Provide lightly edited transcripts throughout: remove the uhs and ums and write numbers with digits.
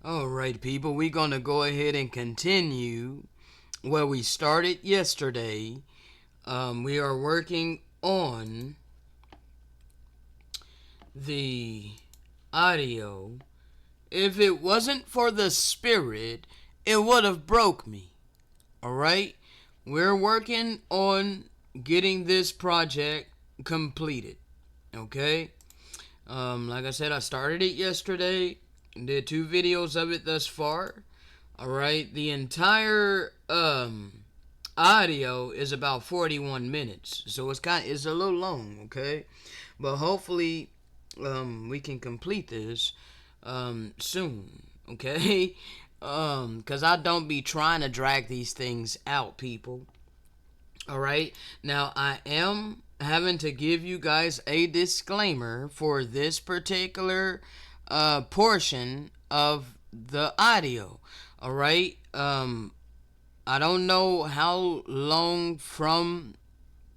Alright, people, we're going to go ahead and continue where we started yesterday. We are working on the audio. If it wasn't for the spirit, it would have broke me. Alright? We're working on getting this project completed. Okay? Like I said, I started it yesterday. Did 2 videos of it thus far. Alright, the entire audio is about 41 minutes. So it's a little long, okay? But hopefully we can complete this soon, okay? Cause I don't be trying to drag these things out, people. Alright, now I am having to give you guys a disclaimer for this particular portion of the audio. Alright, I don't know how long from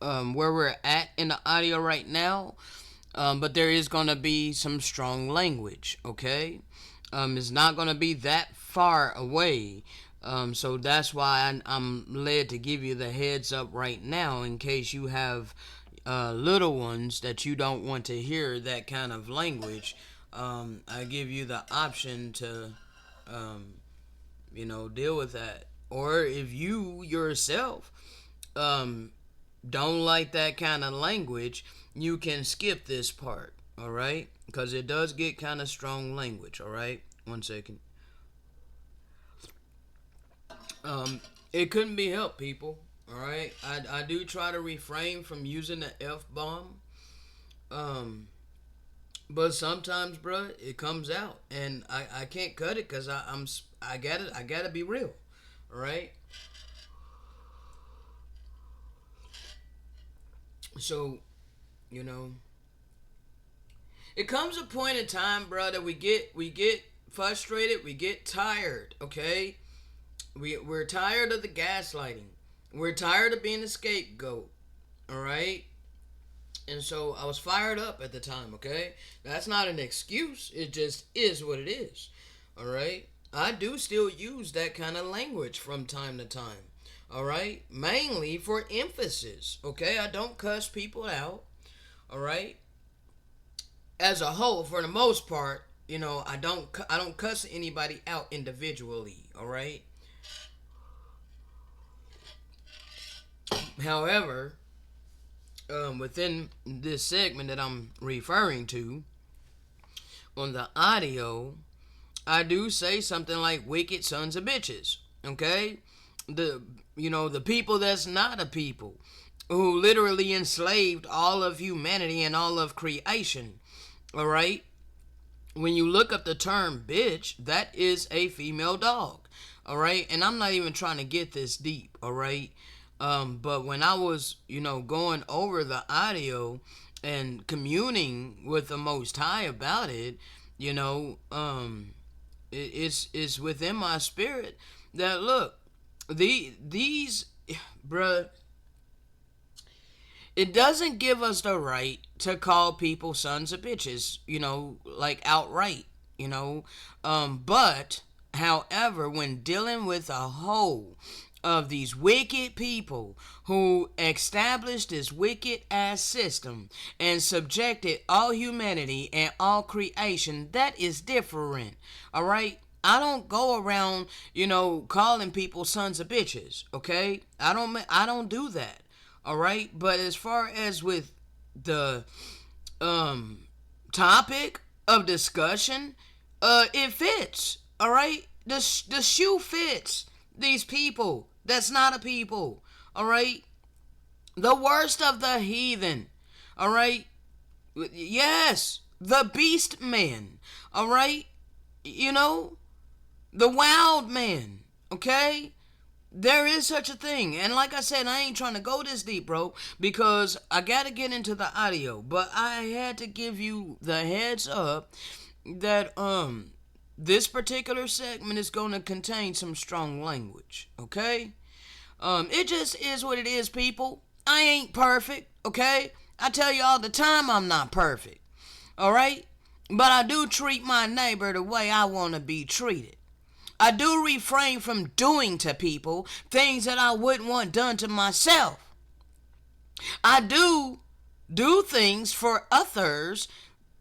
where we're at in the audio right now, but there is going to be some strong language, okay? It's not going to be that far away. So that's why I'm led to give you the heads up right now in case you have little ones that you don't want to hear that kind of language. I give you the option to, deal with that. Or if you yourself don't like that kind of language, you can skip this part, alright? Because it does get kind of strong language, alright? 1 second. It couldn't be helped, people. Alright? I do try to refrain from using the F-bomb. But sometimes, bruh, it comes out. And I can't cut it because I gotta be real. Alright? So, it comes a point in time, bruh, that we get frustrated, we get tired, okay? We're tired of the gaslighting. We're tired of being a scapegoat. Alright? And so I was fired up at the time, okay? That's not an excuse. It just is what it is. Alright? I do still use that kind of language from time to time. Alright? Mainly for emphasis. Okay? I don't cuss people out. Alright? As a whole, for the most part, I don't cuss anybody out individually. Alright? However, within this segment that I'm referring to, on the audio, I do say something like wicked sons of bitches. Okay? The people that's not a people, who literally enslaved all of humanity and all of creation. Alright? When you look up the term bitch, that is a female dog. Alright? And I'm not even trying to get this deep. Alright? But when I was, going over the audio and communing with the Most High about it, it's within my spirit that, look, these, bruh, it doesn't give us the right to call people sons of bitches, like outright, but, however, when dealing with a whole of these wicked people who established this wicked ass system and subjected all humanity and all creation, that is different. Alright? I don't go around, calling people sons of bitches. Okay? I don't do that. Alright? But as far as with the topic of discussion, it fits. Alright? The shoe fits these people. That's not a people. Alright? The worst of the heathen. Alright? Yes. The beast man. Alright? The wild man. Okay? There is such a thing. And like I said, I ain't trying to go this deep, bro, because I gotta get into the audio. But I had to give you the heads up that this particular segment is going to contain some strong language, okay? It just is what it is, people. I ain't perfect, okay? I tell you all the time I'm not perfect, alright? But I do treat my neighbor the way I want to be treated, I do refrain from doing to people things that I wouldn't want done to myself. I do things for others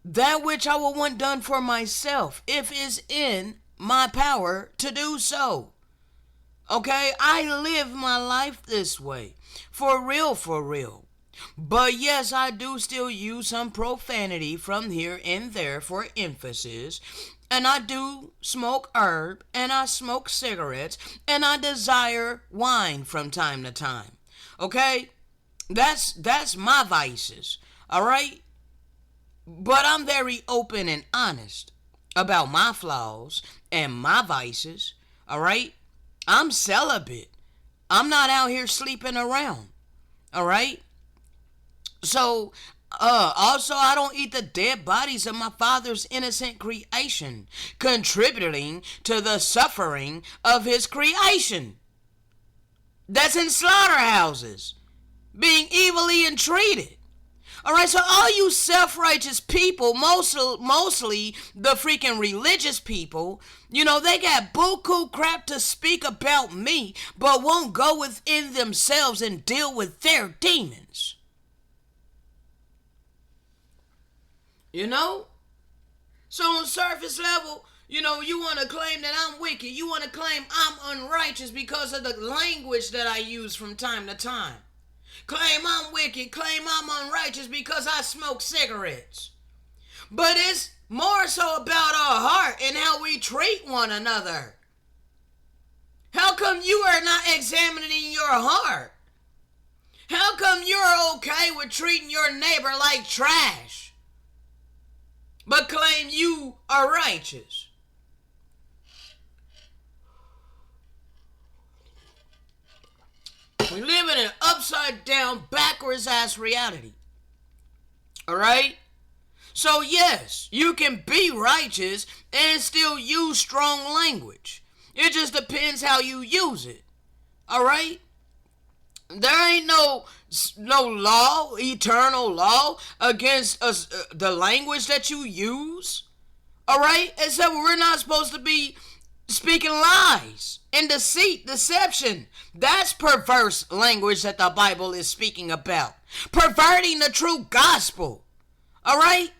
that which I would want done for myself if it's in my power to do so. Okay, I live my life this way. For real, for real. But yes, I do still use some profanity from here and there for emphasis. And I do smoke herb, and I smoke cigarettes, and I desire wine from time to time. Okay? That's my vices. All right? But I'm very open and honest about my flaws and my vices. All right? I'm celibate. I'm not out here sleeping around. All right? So, also, I don't eat the dead bodies of my father's innocent creation, contributing to the suffering of his creation. That's in slaughterhouses, being evilly entreated. All right, so all you self-righteous people, mostly the freaking religious people, you know, they got buku crap to speak about me, but won't go within themselves and deal with their demons. You know? So on surface level, you know, you want to claim that I'm wicked. You want to claim I'm unrighteous because of the language that I use from time to time. Claim I'm wicked, claim I'm unrighteous because I smoke cigarettes. But it's more so about our heart and how we treat one another. How come you are not examining your heart? How come you're okay with treating your neighbor like trash, but claim you are righteous? We live in an upside down, backwards ass reality. Alright? So yes, you can be righteous and still use strong language. It just depends how you use it. Alright? There ain't no law, eternal law against the language that you use. Alright? Except we're not supposed to be speaking lies and deceit, deception. That's perverse language that the Bible is speaking about. Perverting the true gospel. Alright?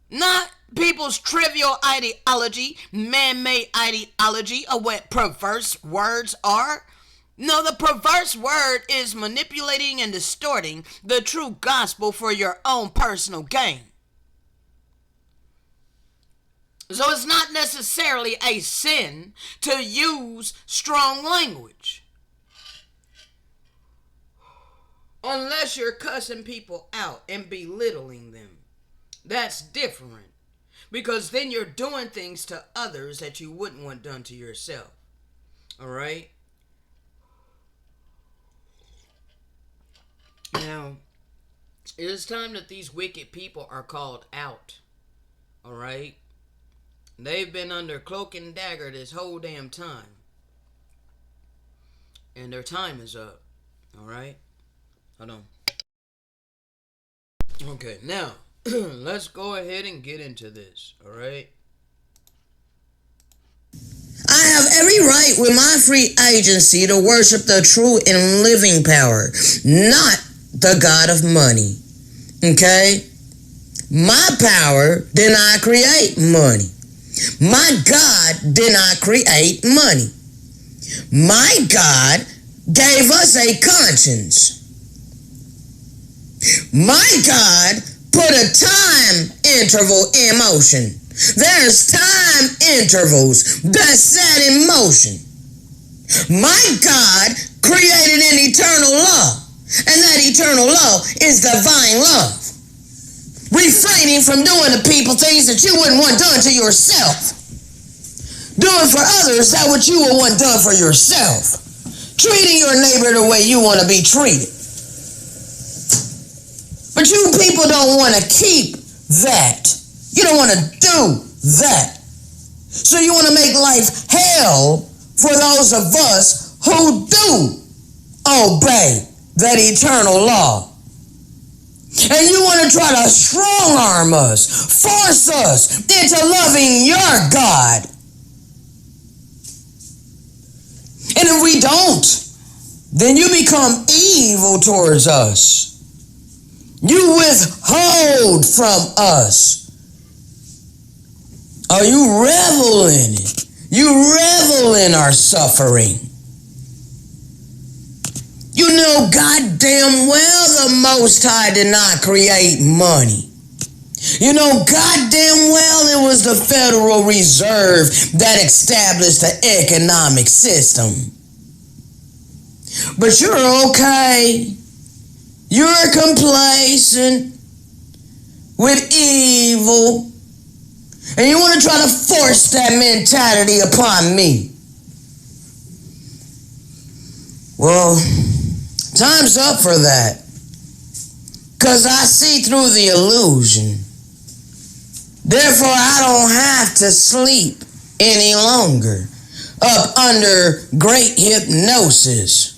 Not people's trivial ideology, man-made ideology of what perverse words are. No, the perverse word is manipulating and distorting the true gospel for your own personal gain. So it's not necessarily a sin to use strong language. Unless you're cussing people out and belittling them. That's different. Because then you're doing things to others that you wouldn't want done to yourself. Alright? Now, it is time that these wicked people are called out. Alright? They've been under cloak and dagger this whole damn time. And their time is up. Alright? Hold on. Okay, now, let's go ahead and get into this. Alright? I have every right with my free agency to worship the true and living power, not the God of money. Okay? My power did not create money. My God did not create money. My God gave us a conscience. My God put a time interval in motion. There's time intervals that's set in motion. My God created an eternal law, and that eternal law is divine love. Refraining from doing to people things that you wouldn't want done to yourself. Doing for others that what you would want done for yourself. Treating your neighbor the way you want to be treated. But you people don't want to keep that. You don't want to do that. So you want to make life hell for those of us who do obey that eternal law. And you want to try to strong arm us, force us into loving your God. we don't, then you become evil towards us. You withhold from us. Or you revel in it. You revel in our suffering. You know goddamn well the Most High did not create money. You know goddamn well it was the Federal Reserve that established the economic system. But you're okay. You're complacent with evil. And you want to try to force that mentality upon me. Well, time's up for that. Because I see through the illusion. Therefore, I don't have to sleep any longer up under great hypnosis.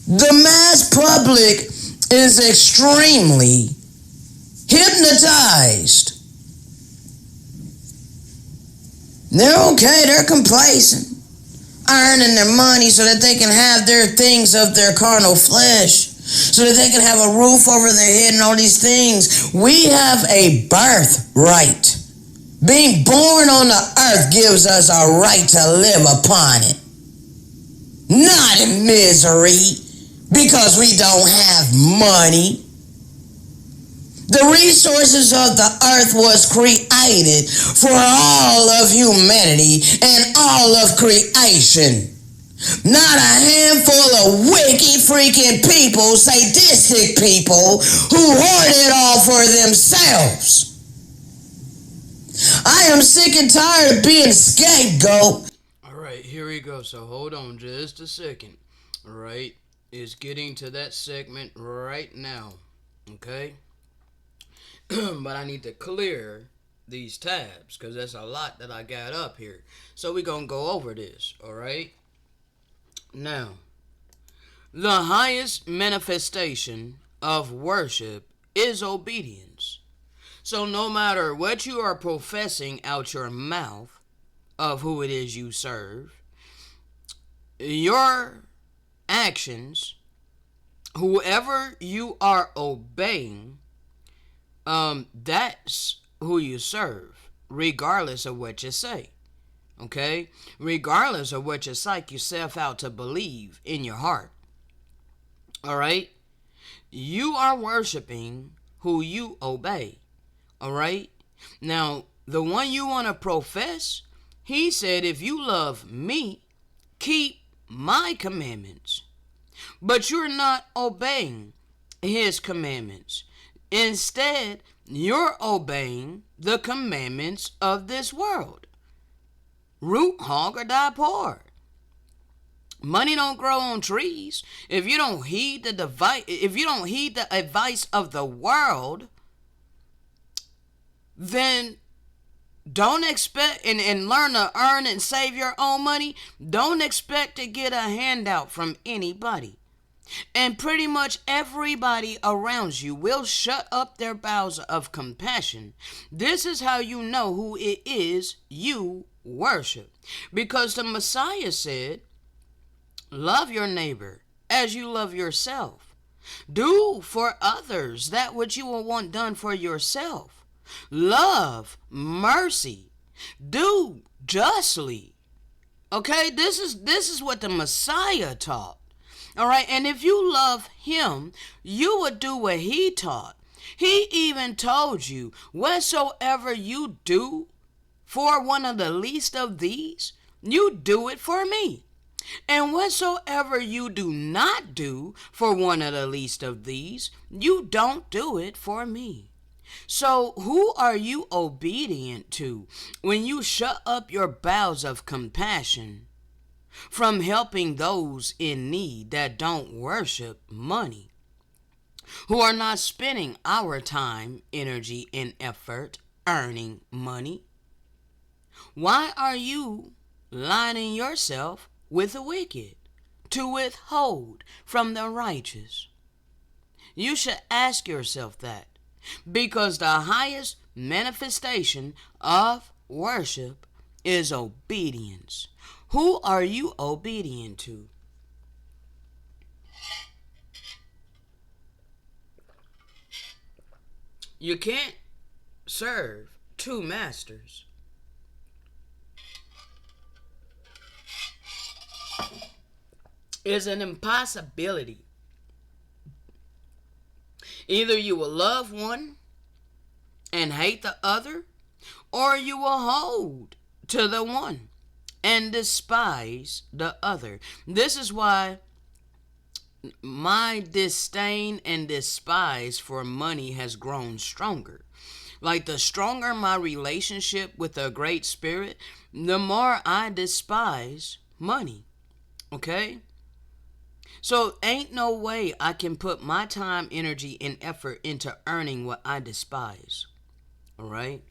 The mass public is extremely hypnotized. They're okay, they're complacent, earning their money so that they can have their things of their carnal flesh, so that they can have a roof over their head and all these things. We have a birthright. Being born on the earth gives us a right to live upon it. Not in misery, because we don't have money. The resources of the earth was created for all of humanity and all of creation. Not a handful of wicked freaking people, sadistic people who hoard it all for themselves. I am sick and tired of being scapegoat. Alright, here we go. So hold on just a second. Alright, it's getting to that segment right now. Okay? But I need to clear these tabs because there's a lot that I got up here. So we're going to go over this, all right? Now, the highest manifestation of worship is obedience. So no matter what you are professing out your mouth of who it is you serve, your actions, whoever you are obeying, that's who you serve, regardless of what you say. Okay? Regardless of what you psych yourself out to believe in your heart. Alright? You are worshiping who you obey. Alright? Now, the one you want to profess, he said, if you love me, keep my commandments. But you're not obeying his commandments. Instead, you're obeying the commandments of this world. Root hog or die poor. Money don't grow on trees. If you don't heed the advice of the world, then don't expect and learn to earn and save your own money. Don't expect to get a handout from anybody. And pretty much everybody around you will shut up their bowels of compassion. This is how you know who it is you worship. Because the Messiah said, love your neighbor as you love yourself. Do for others that which you will want done for yourself. Love mercy. Do justly. Okay, this is what the Messiah taught. All right, and if you love him, you would do what he taught. He even told you, whatsoever you do for one of the least of these, you do it for me. And whatsoever you do not do for one of the least of these, you don't do it for me. So who are you obedient to when you shut up your bowels of compassion from helping those in need that don't worship money, who are not spending our time, energy, and effort earning money? Why are you lining yourself with the wicked to withhold from the righteous? You should ask yourself that, because the highest manifestation of worship is obedience. Who are you obedient to? You can't serve two masters. It's an impossibility. Either you will love one and hate the other, or you will hold to the one and despise the other. This is why my disdain and despise for money has grown stronger. Like, the stronger my relationship with the Great Spirit, the more I despise money. Okay? So, ain't no way I can put my time, energy, and effort into earning what I despise. Alright?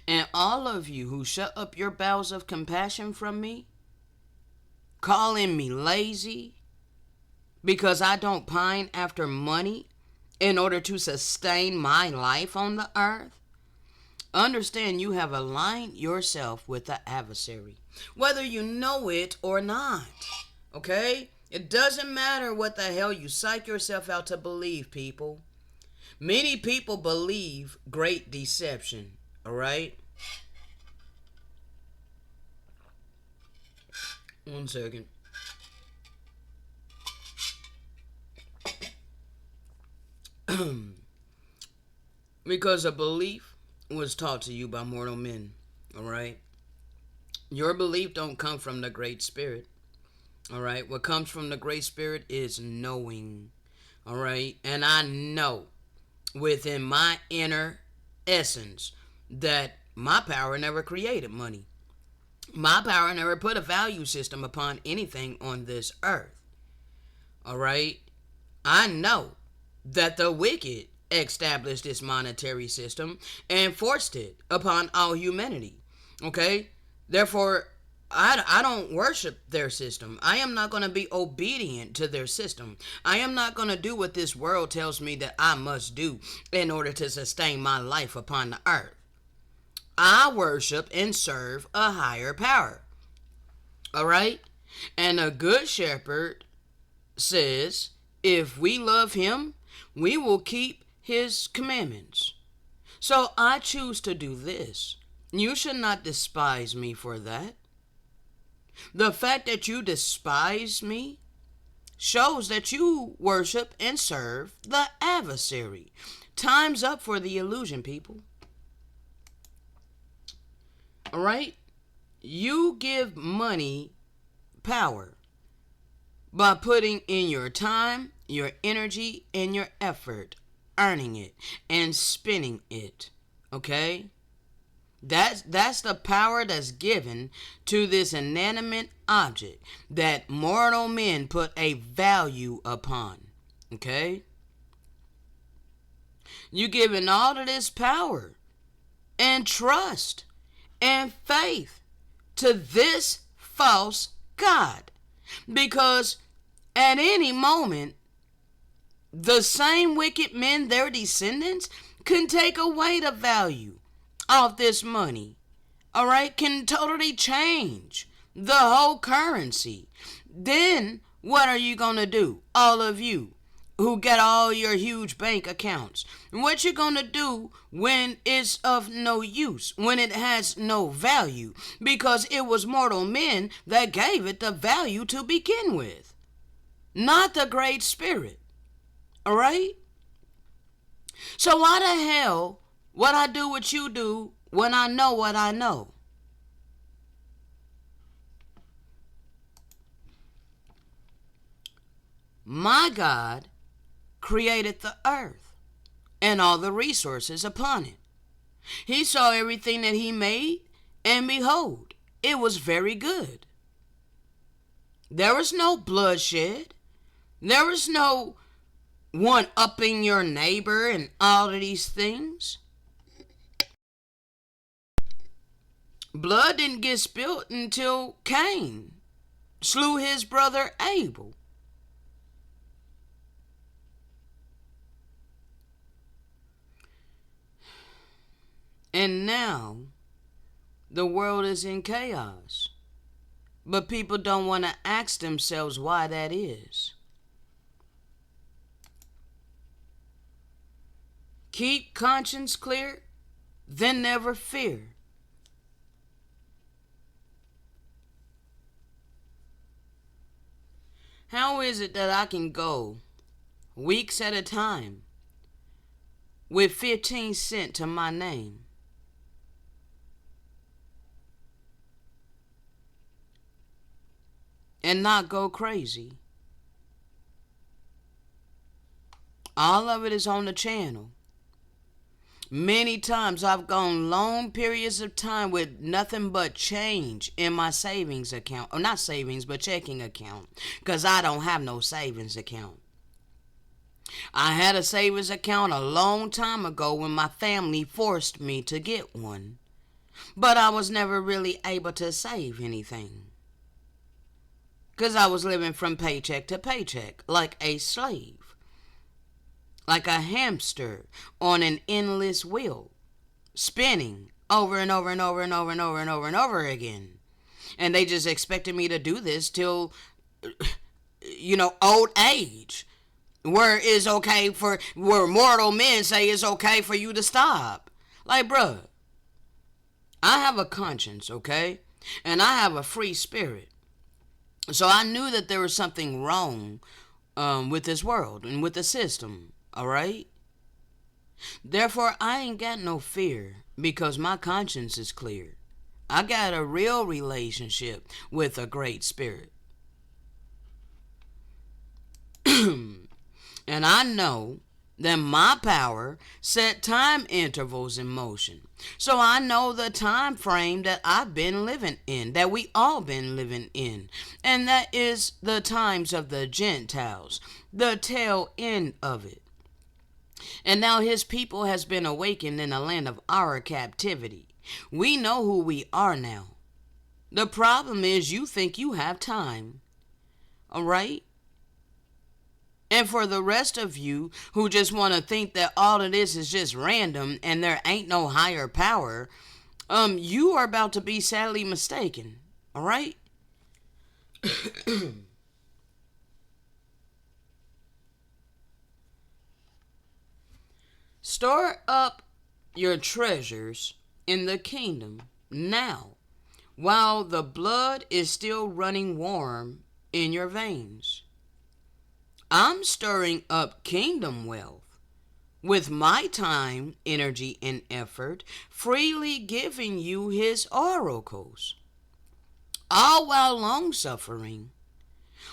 And all of you who shut up your bowels of compassion from me, calling me lazy because I don't pine after money in order to sustain my life on the earth, understand you have aligned yourself with the adversary, whether you know it or not. Okay? It doesn't matter what the hell you psych yourself out to believe, people. Many people believe great deception. Alright? 1 second. Because a belief was taught to you by mortal men. Alright? Your belief don't come from the Great Spirit. Alright? What comes from the Great Spirit is knowing. Alright? And I know within my inner essence that my power never created money. My power never put a value system upon anything on this earth. Alright? I know that the wicked established this monetary system and forced it upon all humanity. Okay? Therefore, I don't worship their system. I am not going to be obedient to their system. I am not going to do what this world tells me that I must do in order to sustain my life upon the earth. I worship and serve a higher power. Alright? And a good shepherd says, if we love him, we will keep his commandments. So I choose to do this. You should not despise me for that. The fact that you despise me shows that you worship and serve the adversary. Time's up for the illusion, people. Alright? You give money power by putting in your time, your energy, and your effort, earning it and spending it. Okay? That's the power that's given to this inanimate object that mortal men put a value upon. Okay? You giving all of this power and trust and faith to this false God. Because at any moment, the same wicked men, their descendants, can take away the value of this money. Alright? Can totally change the whole currency. Then, what are you going to do? All of you who get all your huge bank accounts. What you going to do when it's of no use, when it has no value? Because it was mortal men that gave it the value to begin with, not the Great Spirit. Alright? So why the hell would I do what you do when I know what I know? My God created the earth and all the resources upon it. He saw everything that he made, and behold, it was very good. There was no bloodshed. There was no one-upping your neighbor and all of these things. Blood didn't get spilled until Cain slew his brother Abel. And now, the world is in chaos. But people don't want to ask themselves why that is. Keep conscience clear, then never fear. How is it that I can go weeks at a time with 15 cents to my name and not go crazy? All of it is on the channel. Many times I've gone long periods of time with nothing but change in my savings account. Or not savings, but checking account. Because I don't have no savings account. I had a savings account a long time ago when my family forced me to get one. But I was never really able to save anything. Because I was living from paycheck to paycheck like a slave. Like a hamster on an endless wheel, spinning over and over and over and over and over and over and over again. And they just expected me to do this till, old age. Where mortal men say it's okay for you to stop. Like, bruh, I have a conscience, okay? And I have a free spirit. So I knew that there was something wrong with this world and with the system. Alright? Therefore, I ain't got no fear because my conscience is clear. I got a real relationship with a great spirit. And I know that my power set time intervals in motion. So I know the time frame that I've been living in, that we all been living in. And that is the times of the Gentiles, the tail end of it. And now his people has been awakened in the land of our captivity. We know who we are now. The problem is you think you have time. Alright? And for the rest of you who just want to think that all of this is just random and there ain't no higher power, you are about to be sadly mistaken. Alright? Store up your treasures in the kingdom now, while the blood is still running warm in your veins. I'm stirring up kingdom wealth with my time, energy, and effort, freely giving you his oracles, all while long suffering.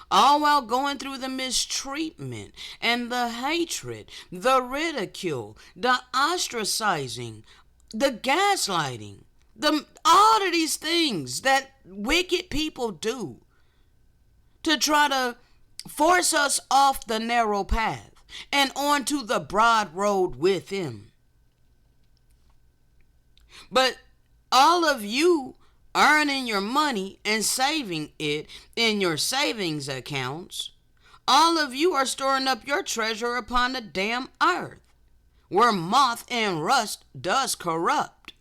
All while going through the mistreatment and the hatred, the ridicule, the ostracizing, the gaslighting, all of these things that wicked people do to try to force us off the narrow path and onto the broad road with him. But all of you earning your money and saving it in your savings accounts, all of you are storing up your treasure upon the damn earth, where moth and rust does corrupt,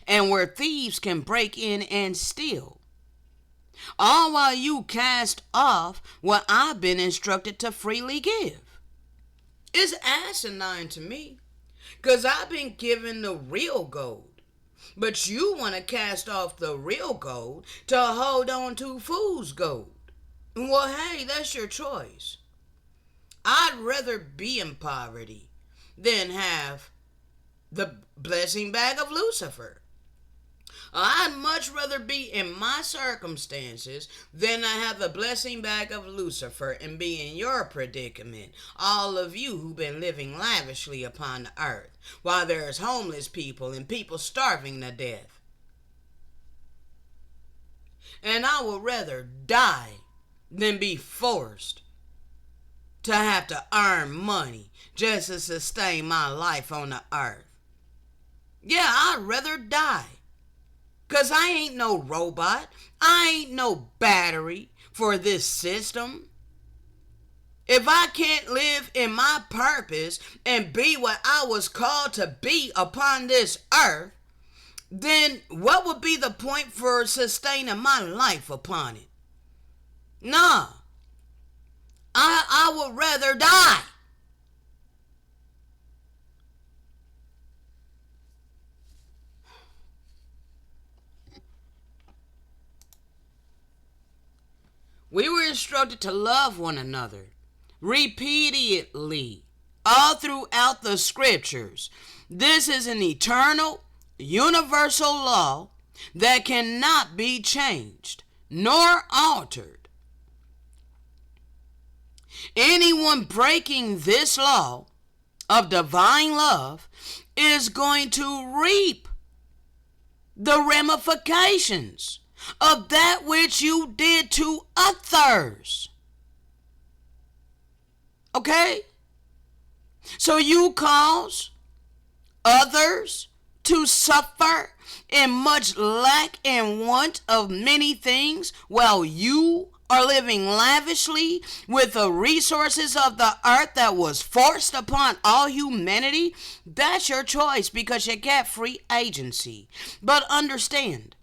and where thieves can break in and steal. All while you cast off what I've been instructed to freely give. It's asinine to me, because I've been given the real gold. But you want to cast off the real gold to hold on to fool's gold. Well, hey, that's your choice. I'd rather be in poverty than have the blessing bag of Lucifer. I'd much rather be in my circumstances than to have the blessing bag of Lucifer and be in your predicament. All of you who've been living lavishly upon the earth, while there's homeless people and people starving to death. And I would rather die than be forced to have to earn money just to sustain my life on the earth. Yeah, I'd rather die. Because I ain't no robot. I ain't no battery for this system. If I can't live in my purpose and be what I was called to be upon this earth, then what would be the point for sustaining my life upon it? Nah. I would rather die. We were instructed to love one another repeatedly all throughout the scriptures. This is an eternal, universal law that cannot be changed nor altered. Anyone breaking this law of divine love is going to reap the ramifications of that which you did to others. Okay? So you cause others to suffer in much lack and want of many things while you are living lavishly with the resources of the earth that was forced upon all humanity. That's your choice because you get free agency. But understand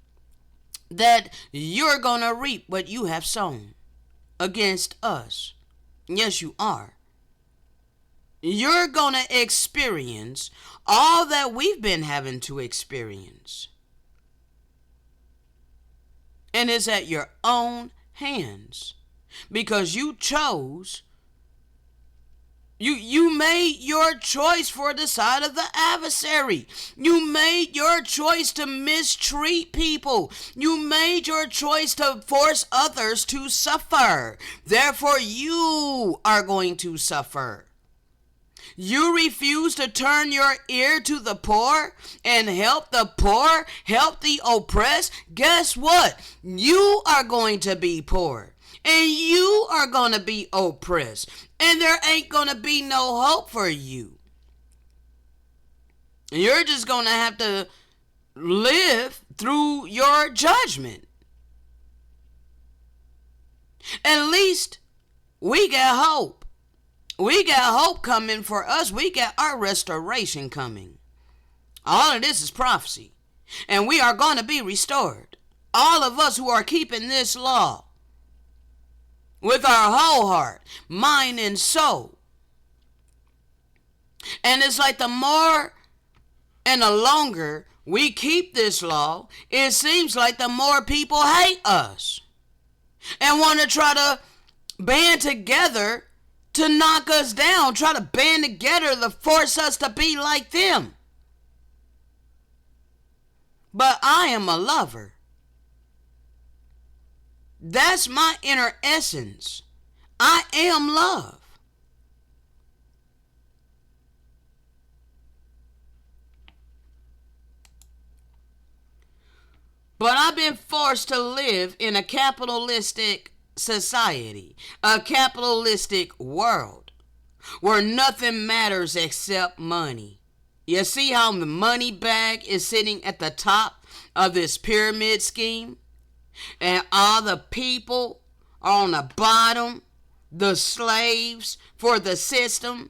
that you're gonna reap what you have sown against us. Yes, you are. You're gonna experience all that we've been having to experience. And it's at your own hands because you chose, you made your choice for the side of the adversary. You made your choice to mistreat people. You made your choice to force others to suffer. Therefore, you are going to suffer. You refuse to turn your ear to the poor and help the poor, help the oppressed. Guess what? You are going to be poor and you are going to be oppressed and there ain't going to be no hope for you. You're just going to have to live through your judgment. At least we got hope. We got hope coming for us. We got our restoration coming. All of this is prophecy. And we are going to be restored. All of us who are keeping this law with our whole heart, mind, and soul. And it's like the more and the longer we keep this law, it seems like the more people hate us and want to try to band together to knock us down, try to band together to force us to be like them. But I am a lover. That's my inner essence. I am love. But I've been forced to live in a capitalistic society, a capitalistic world where nothing matters except money. You see how the money bag is sitting at the top of this pyramid scheme and all the people are on the bottom, the slaves for the system.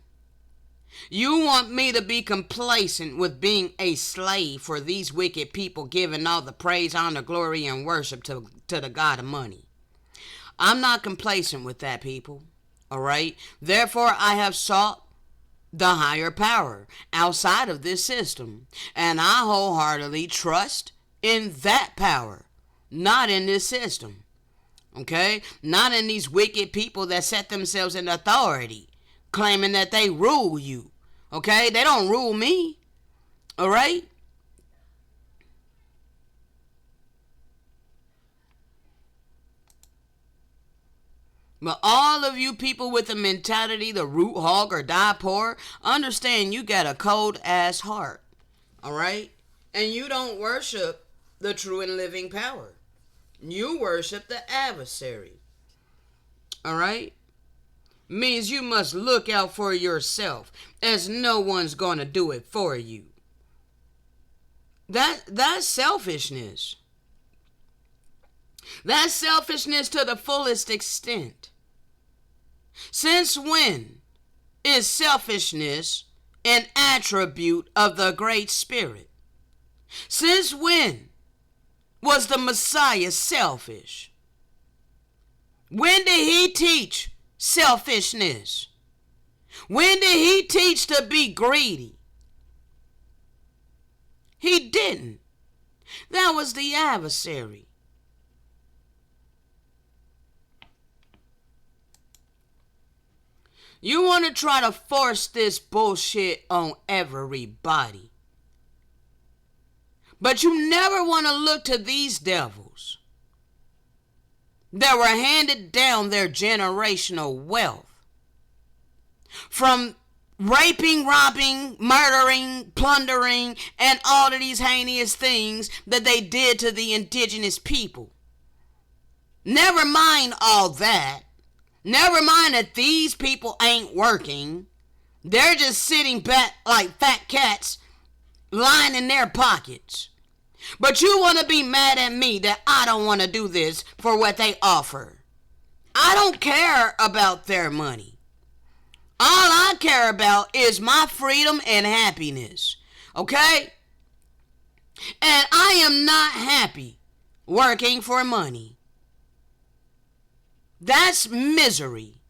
You want me to be complacent with being a slave for these wicked people, giving all the praise, honor, glory, and worship to the God of money. I'm not complacent with that, people. All right? Therefore, I have sought the higher power outside of this system. And I wholeheartedly trust in that power, not in this system. Okay? Not in these wicked people that set themselves in authority, claiming that they rule you. Okay? They don't rule me. All right? But all of you people with the mentality to root hog or die poor, understand you got a cold ass heart. Alright? And you don't worship the true and living power. You worship the adversary. Alright? Means you must look out for yourself, as no one's gonna do it for you. That's selfishness. That's selfishness to the fullest extent. Since when is selfishness an attribute of the Great Spirit? Since when was the Messiah selfish? When did he teach selfishness? When did he teach to be greedy? He didn't. That was the adversary. You want to try to force this bullshit on everybody. But you never want to look to these devils that were handed down their generational wealth from raping, robbing, murdering, plundering, and all of these heinous things that they did to the indigenous people. Never mind all that. Never mind that these people ain't working. They're just sitting back like fat cats, lining their pockets. But you want to be mad at me that I don't want to do this for what they offer. I don't care about their money. All I care about is my freedom and happiness. Okay? And I am not happy working for money. That's misery.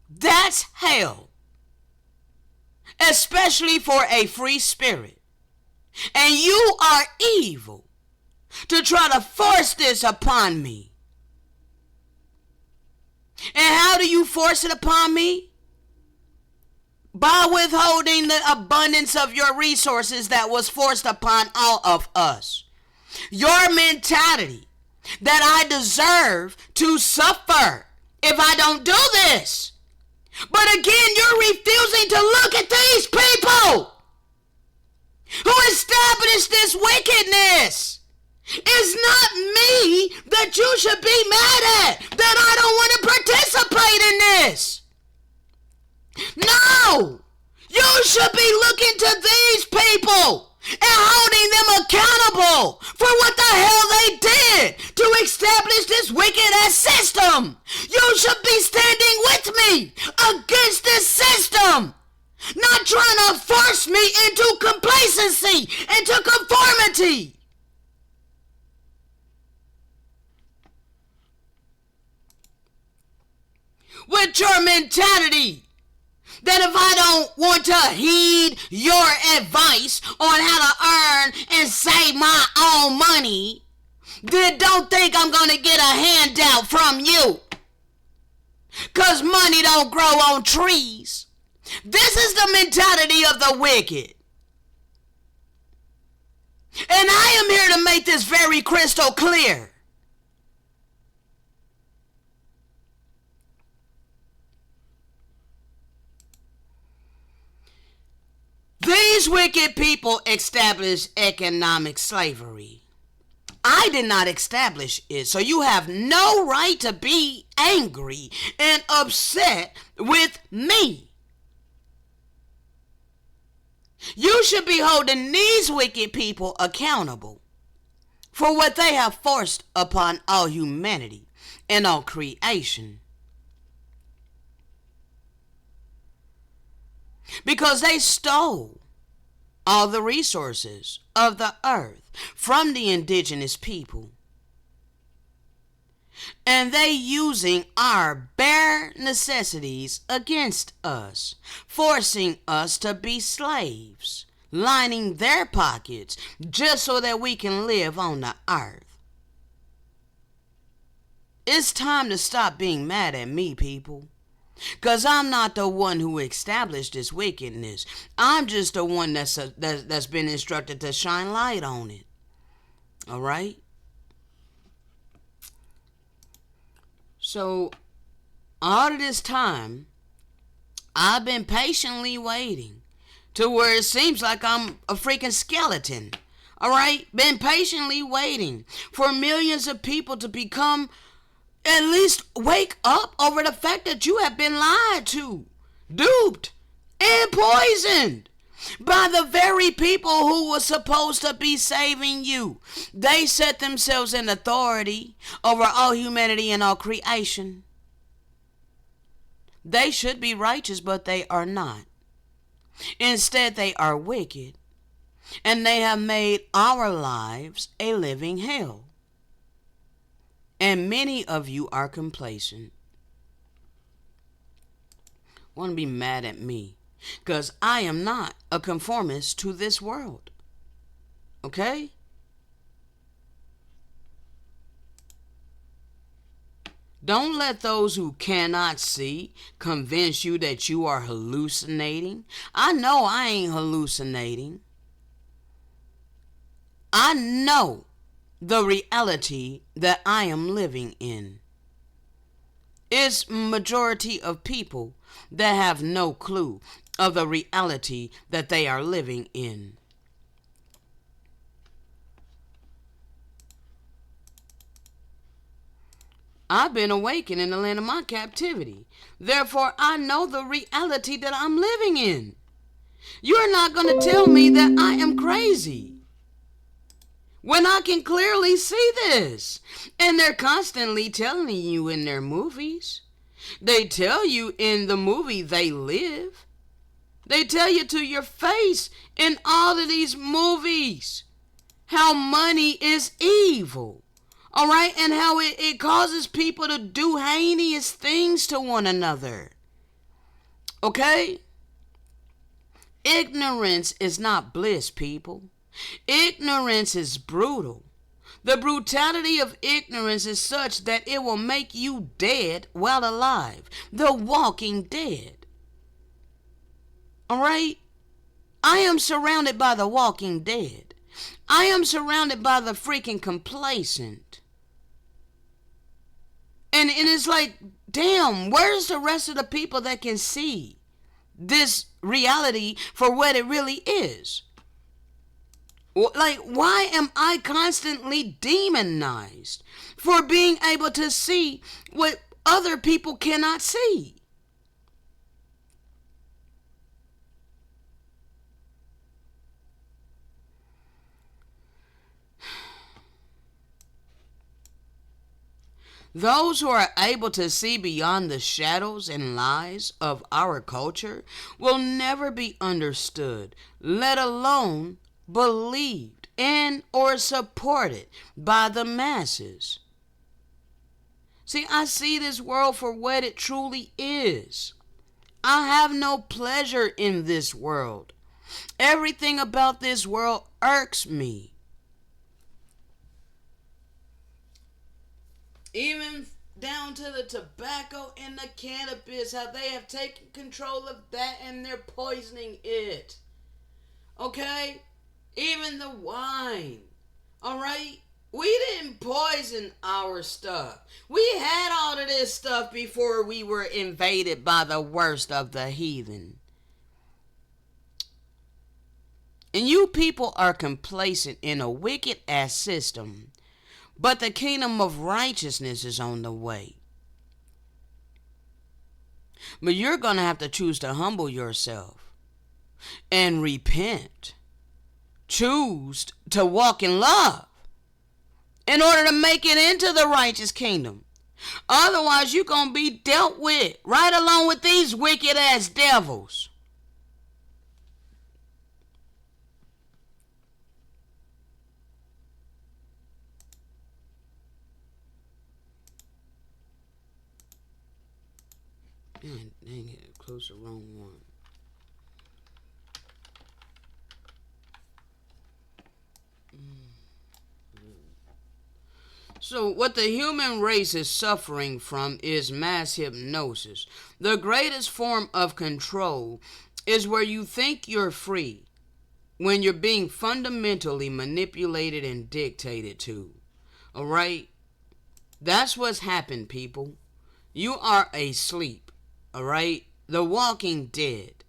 That's hell. Especially for a free spirit. And you are evil to try to force this upon me. And how do you force it upon me? By withholding the abundance of your resources that was forced upon all of us. Your mentality that I deserve to suffer if I don't do this. But again, you're refusing to look at these people who established this wickedness. It's not me that you should be mad at, that I don't want to participate in this. No! You should be looking to these people and holding them accountable for what the hell they did to establish this wicked-ass system. You should be standing with me against this system. Not trying to force me into complacency, into conformity. With your mentality that if I don't want to heed your advice on how to earn and save my own money, then don't think I'm going to get a handout from you. 'Cause money don't grow on trees. This is the mentality of the wicked. And I am here to make this very crystal clear. These wicked people established economic slavery. I did not establish it, so you have no right to be angry and upset with me. You should be holding these wicked people accountable for what they have forced upon all humanity and all creation. Because they stole all the resources of the earth from the indigenous people. And they using our bare necessities against us, forcing us to be slaves, lining their pockets just so that we can live on the earth. It's time to stop being mad at me, people. 'Cause I'm not the one who established this wickedness. I'm just the one that's been instructed to shine light on it. All right? So, all of this time, I've been patiently waiting to where it seems like I'm a freaking skeleton. All right? Been patiently waiting for millions of people to become, at least wake up over the fact that you have been lied to, duped, and poisoned by the very people who were supposed to be saving you. They set themselves in authority over all humanity and all creation. They should be righteous, but they are not. Instead, they are wicked, and they have made our lives a living hell. And many of you are complacent. Want to be mad at me because I am not a conformist to this world. Okay? Don't let those who cannot see convince you that you are hallucinating. I know I ain't hallucinating. I know the reality that I am living in. It's majority of people that have no clue of the reality that they are living in. I've been awakened in the land of my captivity. Therefore, I know the reality that I'm living in. You're not going to tell me that I am crazy when I can clearly see this. And they're constantly telling you in their movies. They tell you in the movie They Live. They tell you to your face in all of these movies how money is evil. All right, and how it causes people to do heinous things to one another. Okay? Ignorance is not bliss, people. Ignorance is brutal. The brutality of ignorance is such that it will make you dead while alive. The walking dead. All right? I am surrounded by the walking dead. I am surrounded by the freaking complacent. And it's like, damn, where's the rest of the people that can see this reality for what it really is? Like, why am I constantly demonized for being able to see what other people cannot see? Those who are able to see beyond the shadows and lies of our culture will never be understood, let alone believed in or supported by the masses. See, I see this world for what it truly is. I have no pleasure in this world. Everything about this world irks me. Even down to the tobacco and the cannabis, how they have taken control of that and they're poisoning it. Okay? Even the wine. Alright? We didn't poison our stuff. We had all of this stuff before we were invaded by the worst of the heathen. And you people are complacent in a wicked ass system. But the kingdom of righteousness is on the way. But you're going to have to choose to humble yourself and repent. Choose to walk in love in order to make it into the righteous kingdom. Otherwise, you're going to be dealt with right along with these wicked ass devils. Man, dang it, close the wrong one. So what the human race is suffering from is mass hypnosis. The greatest form of control is where you think you're free when you're being fundamentally manipulated and dictated to. Alright? That's what's happened, people. You are asleep. Alright? The walking dead.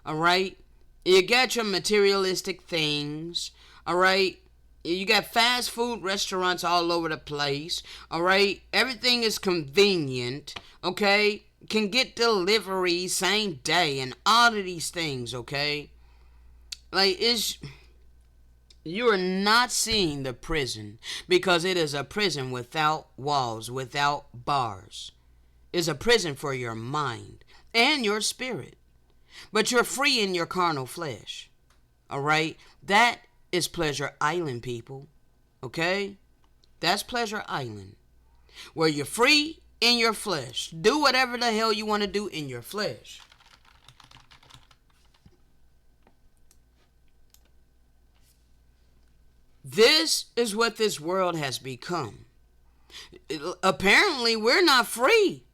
Alright? You got your materialistic things. Alright? You got fast food restaurants all over the place. Alright? Everything is convenient. Okay? Can get delivery same day and all of these things. Okay? Like, you are not seeing the prison because it is a prison without walls, without bars. Is a prison for your mind and your spirit. But you're free in your carnal flesh. Alright? That is Pleasure Island, people. Okay? That's Pleasure Island. where you're free in your flesh. Do whatever the hell you want to do in your flesh. This is what this world has become. Apparently, we're not free.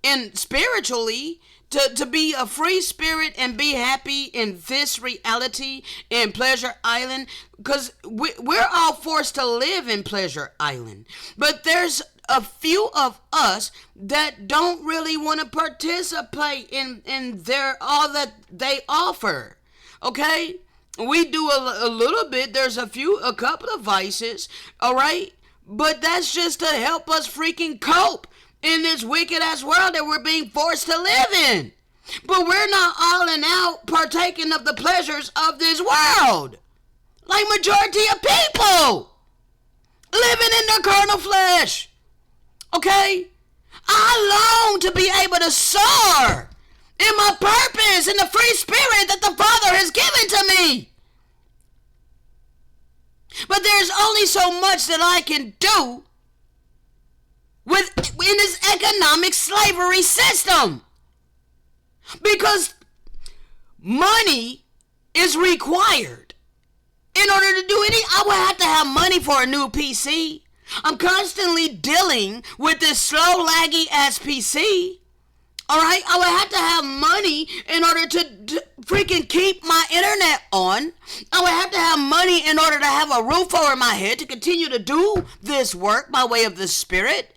And spiritually, to be a free spirit and be happy in this reality in Pleasure Island, because we're all forced to live in Pleasure Island. But there's a few of us that don't really want to participate in their all that they offer. Okay? We do a little bit. There's a couple of vices, all right? But that's just to help us freaking cope in this wicked ass world that we're being forced to live in. But we're not all and out partaking of the pleasures of this world. Like majority of people living in their carnal flesh. Okay? I long to be able to soar in my purpose, in the free spirit that the Father has given to me. But there's only so much that I can do in this economic slavery system. Because money is required. In order to do I would have to have money for a new PC. I'm constantly dealing with this slow, laggy ass PC. Alright, I would have to have money in order to freaking keep my internet on. I would have to have money in order to have a roof over my head to continue to do this work by way of the Spirit.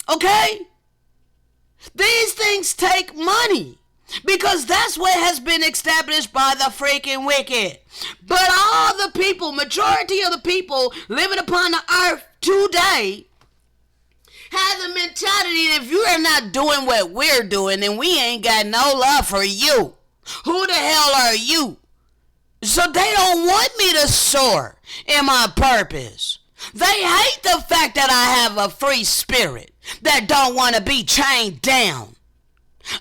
Okay? These things take money. Because that's what has been established by the freaking wicked. But all the people, majority of the people living upon the earth today have the mentality that if you are not doing what we're doing, then we ain't got no love for you. Who the hell are you? So they don't want me to soar in my purpose. They hate the fact that I have a free spirit that don't want to be chained down.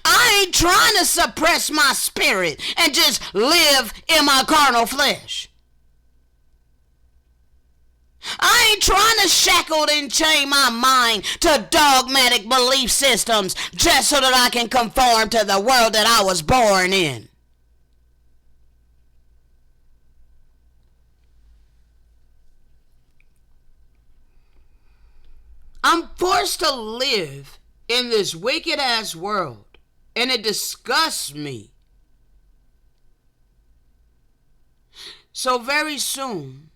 I ain't trying to suppress my spirit and just live in my carnal flesh. I ain't trying to shackle and chain my mind to dogmatic belief systems just so that I can conform to the world that I was born in. I'm forced to live in this wicked ass world. And it disgusts me. So very soon,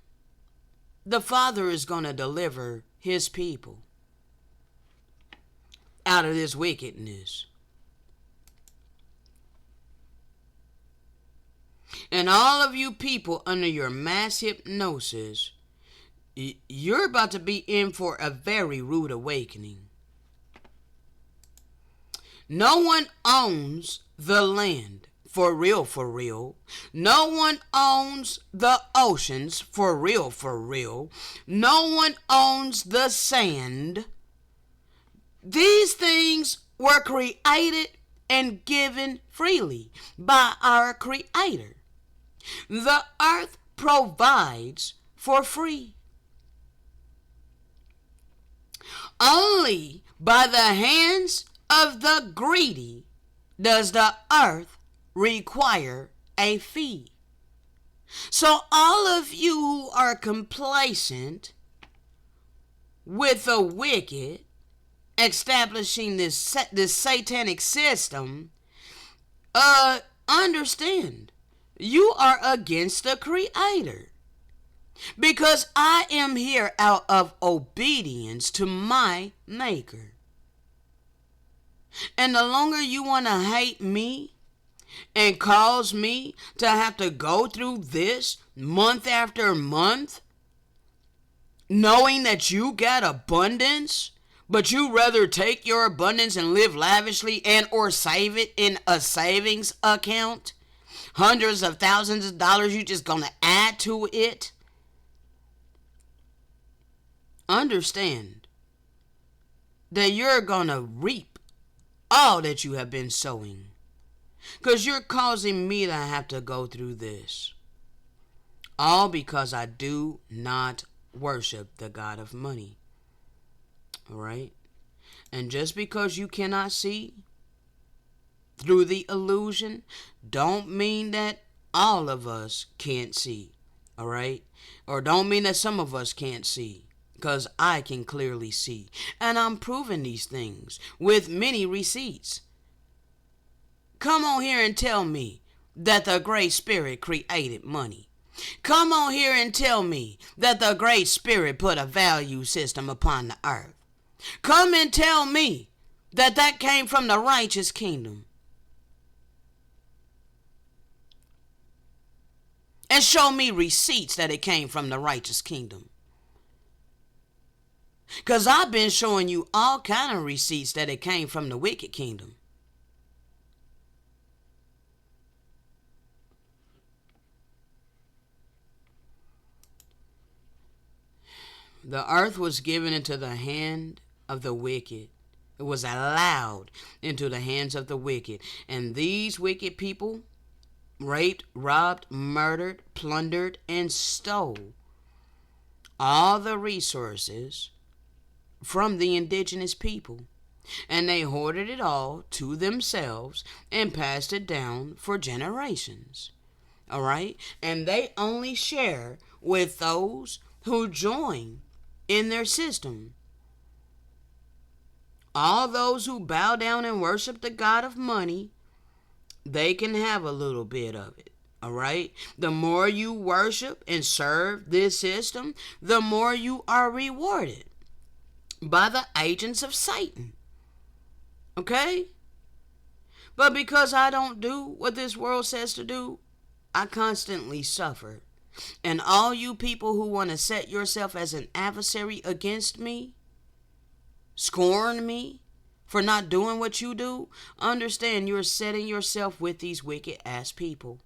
the Father is going to deliver his people out of this wickedness. And all of you people under your mass hypnosis, you're about to be in for a very rude awakening. No one owns the land, for real, for real. No one owns the oceans, for real, for real. No one owns the sand. These things were created and given freely by our Creator. The earth provides for free. Only by the hands of the greedy does the earth require a fee. So all of you who are complacent with the wicked establishing this satanic system, understand, you are against the Creator. Because I am here out of obedience to my Maker. And the longer you want to hate me and cause me to have to go through this month after month, knowing that you got abundance, but you rather take your abundance and live lavishly and or save it in a savings account, hundreds of thousands of dollars you just gonna add to it. Understand that you're gonna reap all that you have been sowing. Because you're causing me to have to go through this. All because I do not worship the God of money. Alright? And just because you cannot see through the illusion, don't mean that all of us can't see. Alright? Or don't mean that some of us can't see. Because I can clearly see. And I'm proving these things with many receipts. Come on here and tell me that the Great Spirit created money. Come on here and tell me that the Great Spirit put a value system upon the earth. Come and tell me that that came from the righteous kingdom. And show me receipts that it came from the righteous kingdom. Because I've been showing you all kind of receipts that it came from the wicked kingdom. The earth was given into the hand of the wicked. It was allowed into the hands of the wicked. And these wicked people raped, robbed, murdered, plundered, and stole all the resources from the indigenous people. And they hoarded it all to themselves and passed it down for generations. All right? And they only share with those who join in their system. All those who bow down and worship the god of money, they can have a little bit of it. All right? The more you worship and serve this system, the more you are rewarded by the agents of Satan. Okay? But because I don't do what this world says to do, I constantly suffer. And all you people who want to set yourself as an adversary against me, scorn me for not doing what you do, understand you're setting yourself with these wicked ass people.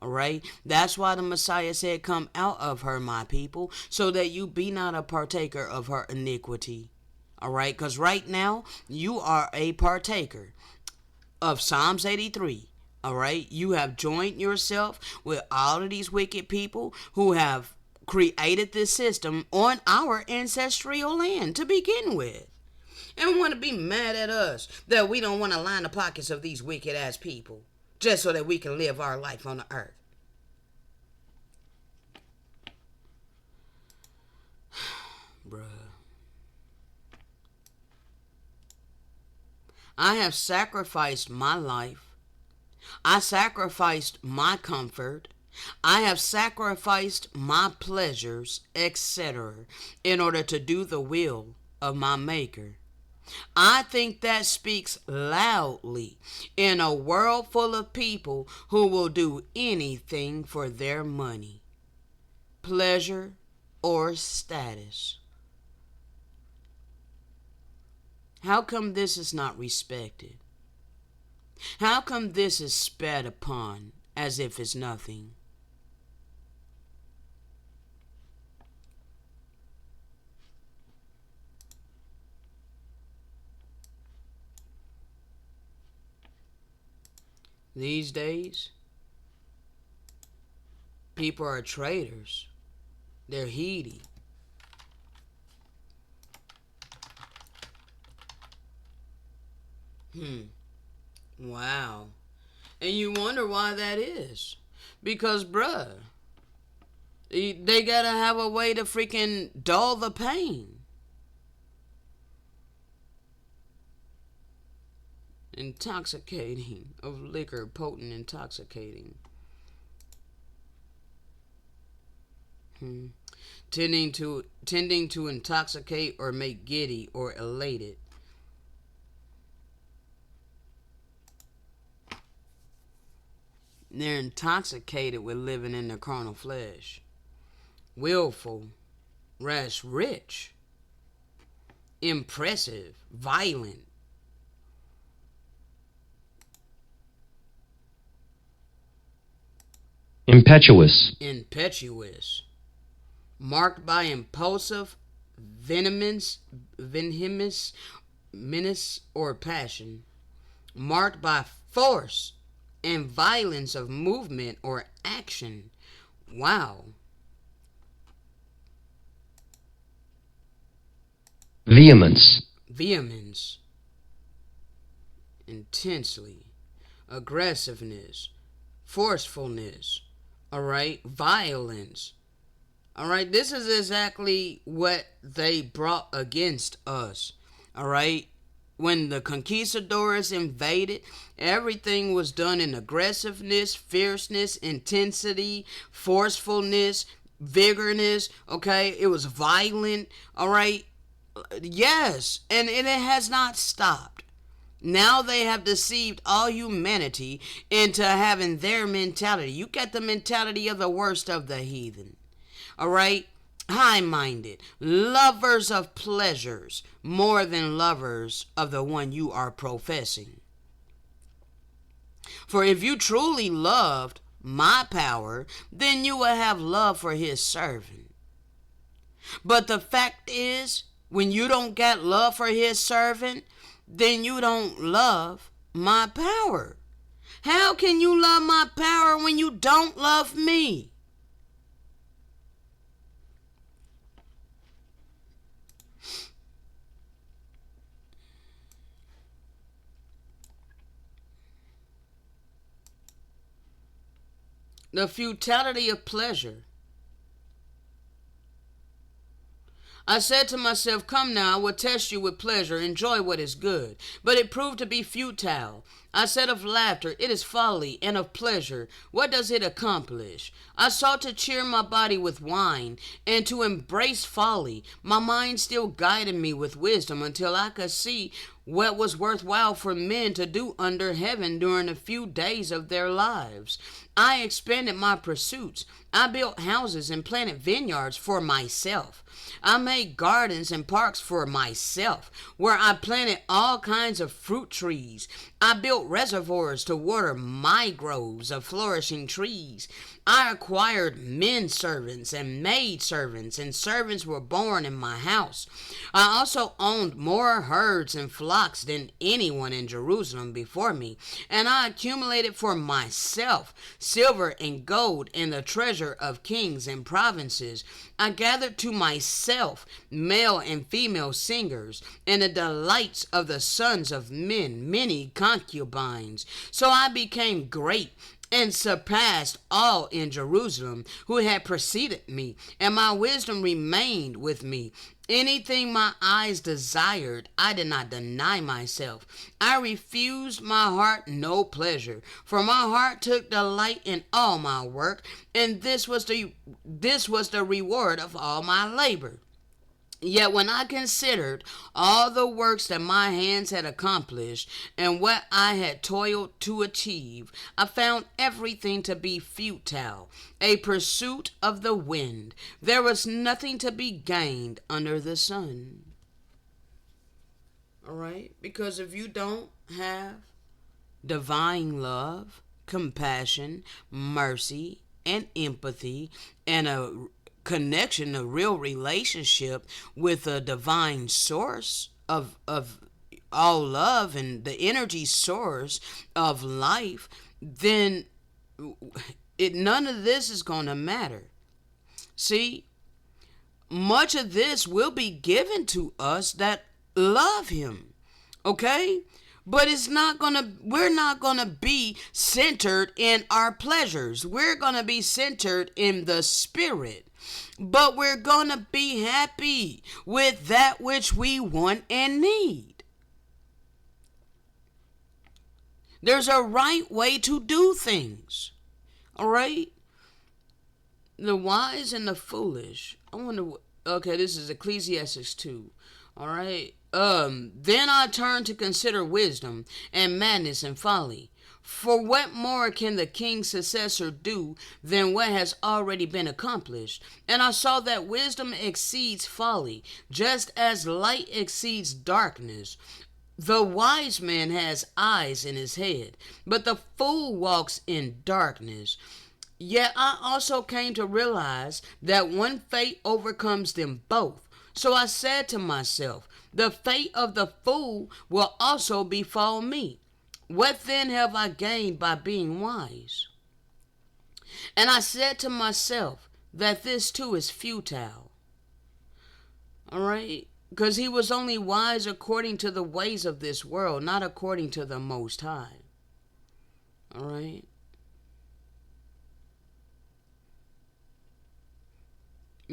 Alright? That's why the Messiah said, come out of her, my people, so that you be not a partaker of her iniquity. Alright? Because right now, you are a partaker of Psalms 83. Alright? You have joined yourself with all of these wicked people who have created this system on our ancestral land to begin with. And want to be mad at us that we don't want to line the pockets of these wicked ass people just so that we can live our life on the earth. Bruh. I have sacrificed my life. I sacrificed my comfort. I have sacrificed my pleasures, etc., in order to do the will of my Maker. I think that speaks loudly in a world full of people who will do anything for their money, pleasure, or status. How come this is not respected? How come this is spat upon as if it's nothing? These days, people are traitors. They're heedy. Wow. And you wonder why that is. Because, bruh, they gotta have a way to freaking dull the pain. Intoxicating of liquor, potent, intoxicating. Tending to intoxicate or make giddy or elated. They're intoxicated with living in their carnal flesh. Willful, rash, rich, impressive, violent. Impetuous. Marked by impulsive, venomous, menace, or passion. Marked by force and violence of movement or action. Wow. vehemence, vehemence, intensely, aggressiveness, forcefulness, all right, violence. All right, this is exactly what they brought against us. All right, when the conquistadors invaded, everything was done in aggressiveness, fierceness, intensity, forcefulness, vigorness. Okay, it was violent. All right, yes, and it has not stopped. Now they have deceived all humanity into having their mentality. You get the mentality of the worst of the heathen. All right? High minded, lovers of pleasures more than lovers of the one you are professing. For if you truly loved my power, then you will have love for his servant. But the fact is, when you don't get love for his servant, then you don't love my power. How can you love my power when you don't love me? The futility of pleasure. I said to myself, come now, I will test you with pleasure, enjoy what is good. But it proved to be futile. I said of laughter, it is folly, and of pleasure, what does it accomplish? I sought to cheer my body with wine, and to embrace folly. My mind still guided me with wisdom until I could see what was worthwhile for men to do under heaven during a few days of their lives. I expanded my pursuits. I built houses and planted vineyards for myself. I made gardens and parks for myself, where I planted all kinds of fruit trees. I built reservoirs to water my groves of flourishing trees. I acquired men servants and maid servants, and servants were born in my house. I also owned more herds and flocks than anyone in Jerusalem before me, and I accumulated for myself silver and gold and the treasure of kings and provinces. I gathered to myself male and female singers, and the delights of the sons of men, many concubines. So I became great and surpassed all in Jerusalem who had preceded me, and my wisdom remained with me. Anything my eyes desired, I did not deny myself. I refused my heart no pleasure, for my heart took delight in all my work, and this was the reward of all my labor. Yet when I considered all the works that my hands had accomplished and what I had toiled to achieve, I found everything to be futile, a pursuit of the wind. There was nothing to be gained under the sun. All right? Because if you don't have divine love, compassion, mercy, and empathy, and a connection, a real relationship with a divine source of all love and the energy source of life, then none of this is going to matter. See, much of this will be given to us that love him. Okay? But we're not gonna be centered in our pleasures. We're gonna be centered in the spirit. But we're gonna be happy with that which we want and need. There's a right way to do things. All right? The wise and the foolish. Okay, this is Ecclesiastes 2. All right. Then I turned to consider wisdom and madness and folly. For what more can the king's successor do than what has already been accomplished? And I saw that wisdom exceeds folly, just as light exceeds darkness. The wise man has eyes in his head, but the fool walks in darkness. Yet I also came to realize that one fate overcomes them both. So I said to myself, the fate of the fool will also befall me. What then have I gained by being wise? And I said to myself that this too is futile. All right? Because he was only wise according to the ways of this world, not according to the Most High. All right?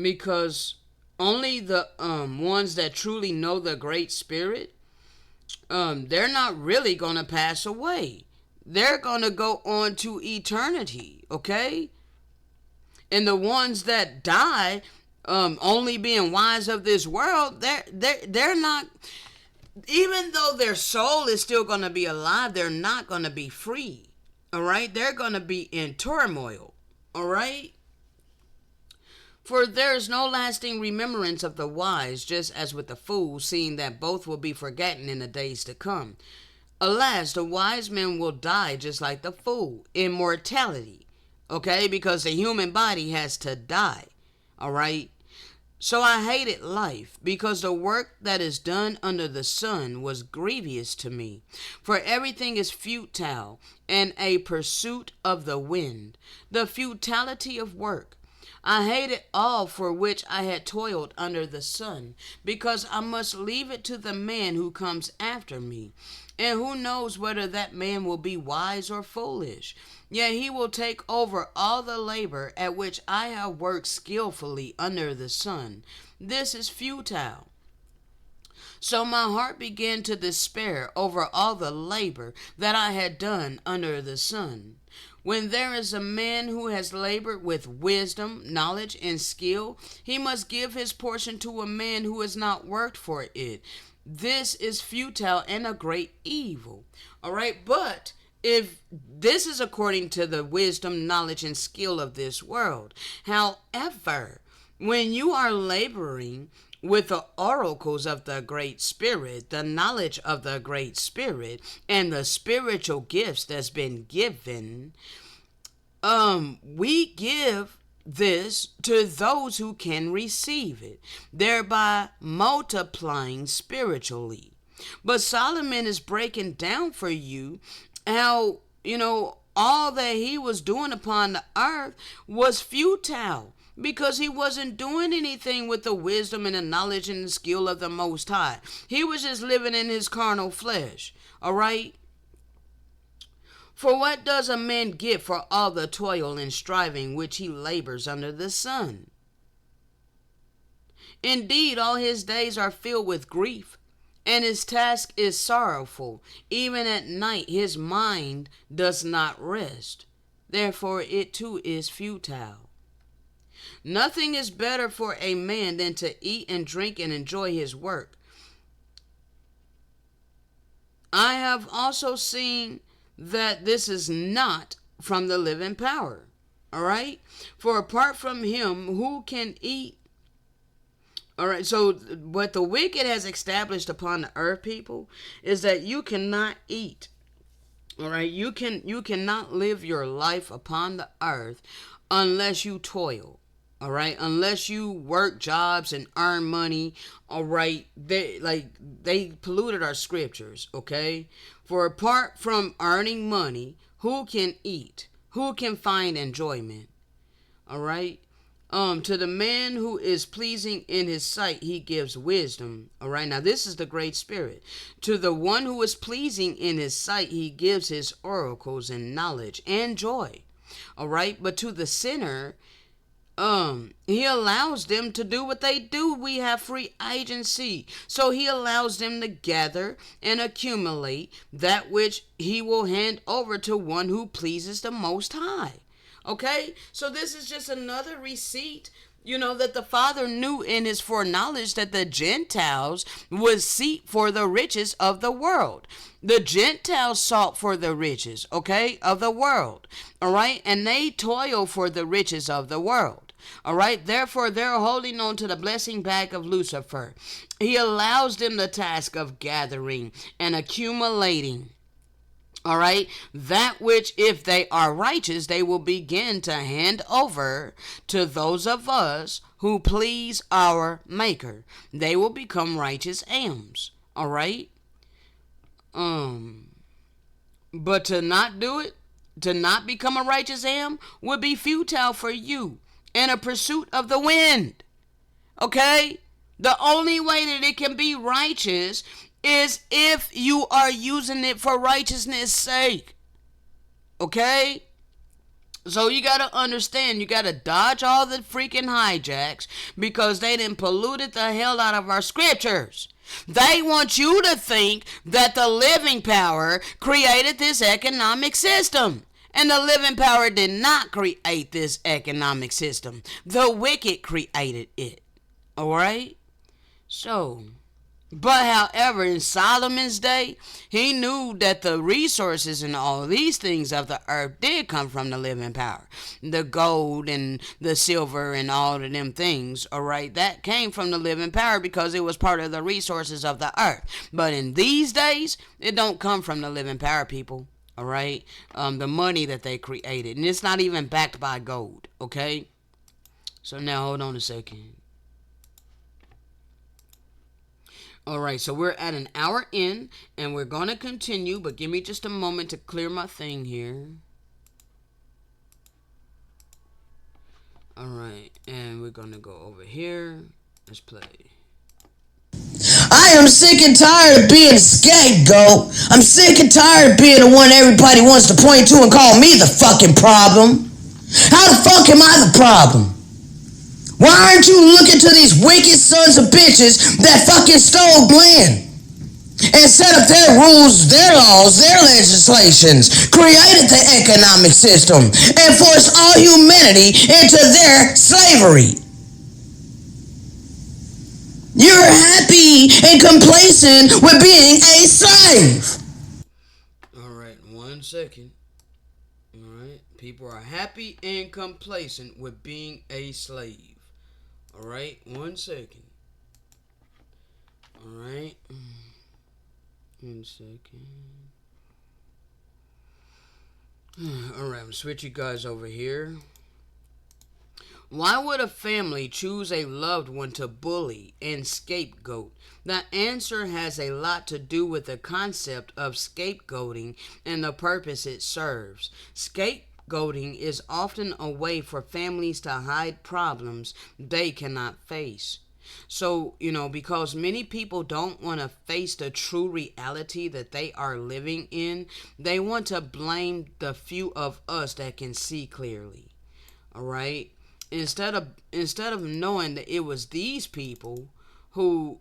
Because only the ones that truly know the Great Spirit, they're not really going to pass away. They're going to go on to eternity, okay? And the ones that die, only being wise of this world, they're not, even though their soul is still going to be alive, they're not going to be free. All right? They're going to be in turmoil. All right? For there is no lasting remembrance of the wise, just as with the fools, seeing that both will be forgotten in the days to come. Alas, the wise man will die just like the fool. Immortality. Okay? Because the human body has to die. All right? So I hated life, because the work that is done under the sun was grievous to me. For everything is futile, and a pursuit of the wind, the futility of work. I hated all for which I had toiled under the sun, because I must leave it to the man who comes after me. And who knows whether that man will be wise or foolish? Yet he will take over all the labor at which I have worked skillfully under the sun. This is futile. So my heart began to despair over all the labor that I had done under the sun. When there is a man who has labored with wisdom, knowledge, and skill, he must give his portion to a man who has not worked for it. This is futile and a great evil. All right, but if this is according to the wisdom, knowledge, and skill of this world, however, when you are laboring with the oracles of the Great Spirit, the knowledge of the Great Spirit, and the spiritual gifts that's been given, we give this to those who can receive it, thereby multiplying spiritually. But Solomon is breaking down for you how, all that he was doing upon the earth was futile, because he wasn't doing anything with the wisdom and the knowledge and the skill of the Most High. He was just living in his carnal flesh. All right? For what does a man get for all the toil and striving which he labors under the sun? Indeed, all his days are filled with grief, and his task is sorrowful. Even at night his mind does not rest. Therefore it too is futile. Nothing is better for a man than to eat and drink and enjoy his work. I have also seen that this is not from the living power. All right? For apart from him, who can eat? All right, so what the wicked has established upon the earth, people, is that you cannot eat. All right? You cannot live your life upon the earth unless you toil. All right, unless you work jobs and earn money. All right, they polluted our scriptures. Okay, for apart from earning money, who can eat? Who can find enjoyment? All right. To the man who is pleasing in his sight, he gives wisdom. All right. Now this is the Great Spirit. To the one who is pleasing in his sight, he gives his oracles and knowledge and joy. All right. But to the sinner, he allows them to do what they do. We have free agency. So he allows them to gather and accumulate that which he will hand over to one who pleases the Most High. Okay? So this is just another receipt, that the Father knew in his foreknowledge that the Gentiles would seek for the riches of the world. The Gentiles sought for the riches, of the world. All right? And they toil for the riches of the world. All right. Therefore, they're holding on to the blessing bag of Lucifer. He allows them the task of gathering and accumulating. All right. That which, if they are righteous, they will begin to hand over to those of us who please our Maker. They will become righteous ams. All right. But to not do it, to not become a righteous am, would be futile for you. And a pursuit of the wind. Okay? The only way that it can be righteous is if you are using it for righteousness' sake. Okay? So you gotta understand, you gotta dodge all the freaking hijacks because they done polluted the hell out of our scriptures. They want you to think that the living power created this economic system. And the living power did not create this economic system. The wicked created it. Alright? So, but however, in Solomon's day, he knew that the resources and all these things of the earth did come from the living power. The gold and the silver and all of them things, alright, that came from the living power because it was part of the resources of the earth. But in these days, it don't come from the living power, people. Alright? The money that they created. And it's not even backed by gold. Okay? So now hold on a second. Alright, so we're at an hour in, and we're going to continue, but give me just a moment to clear my thing here. Alright, and we're going to go over here. Let's play. I am sick and tired of being a scapegoat. I'm sick and tired of being the one everybody wants to point to and call me the fucking problem. How the fuck am I the problem? Why aren't you looking to these wicked sons of bitches that fucking stole land and set up their rules, their laws, their legislations, created the economic system, and forced all humanity into their slavery? You're happy and complacent with being a slave. Alright, 1 second. Alright, people are happy and complacent with being a slave. Alright, 1 second. Alright. 1 second. Alright, I'm gonna switch you guys over here. Why would a family choose a loved one to bully and scapegoat? The answer has a lot to do with the concept of scapegoating and the purpose it serves. Scapegoating is often a way for families to hide problems they cannot face. So, because many people don't want to face the true reality that they are living in, they want to blame the few of us that can see clearly. Alright? Instead of knowing that it was these people who,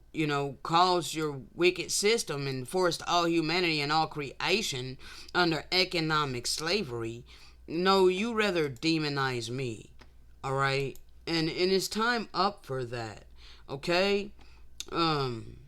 caused your wicked system and forced all humanity and all creation under economic slavery, no, you rather demonize me. Alright? And it's time up for that. Okay? And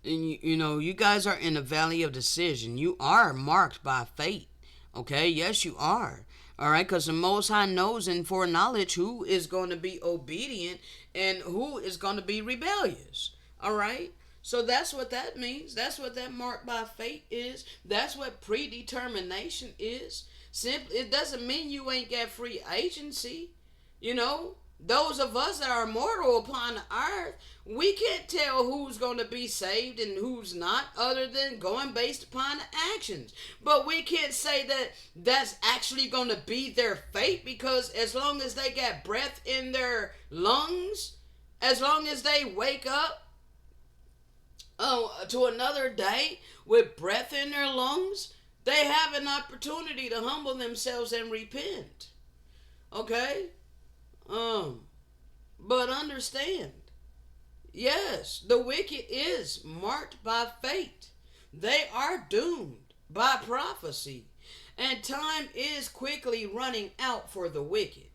you guys are in a valley of decision. You are marked by fate. Okay, yes, you are. Alright, because the Most High knows and foreknowledge who is going to be obedient and who is going to be rebellious. Alright, so that's what that means. That's what that marked by fate is. That's what predetermination is. Simply, it doesn't mean you ain't got free agency. Those of us that are mortal upon the earth, we can't tell who's going to be saved and who's not other than going based upon the actions. But we can't say that that's actually going to be their fate, because as long as they got breath in their lungs, as long as they wake up to another day with breath in their lungs, they have an opportunity to humble themselves and repent. Okay? But understand, yes, the wicked is marked by fate. They are doomed by prophecy. And time is quickly running out for the wicked.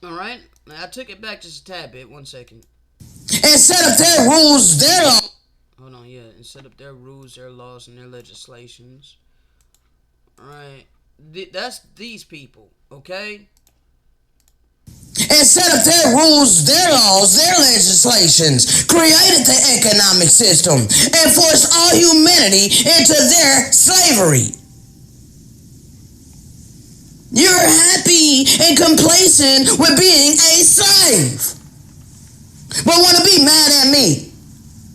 Alright, I took it back just a tad bit. 1 second. And set up their rules, their laws. Hold on, yeah. And set up their rules, their laws, and their legislations. Alright. That's these people, okay? And set up their rules, their laws, their legislations, created the economic system, and forced all humanity into their slavery. You're happy and complacent with being a slave, but want to be mad at me.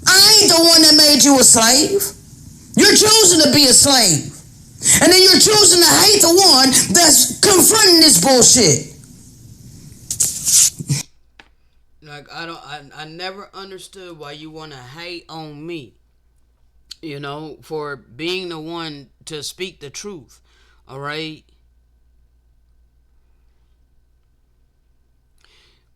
I ain't the one that made you a slave. You're choosing to be a slave. And then you're choosing to hate the one that's confronting this bullshit. Like I never understood why you want to hate on me, for being the one to speak the truth. All right?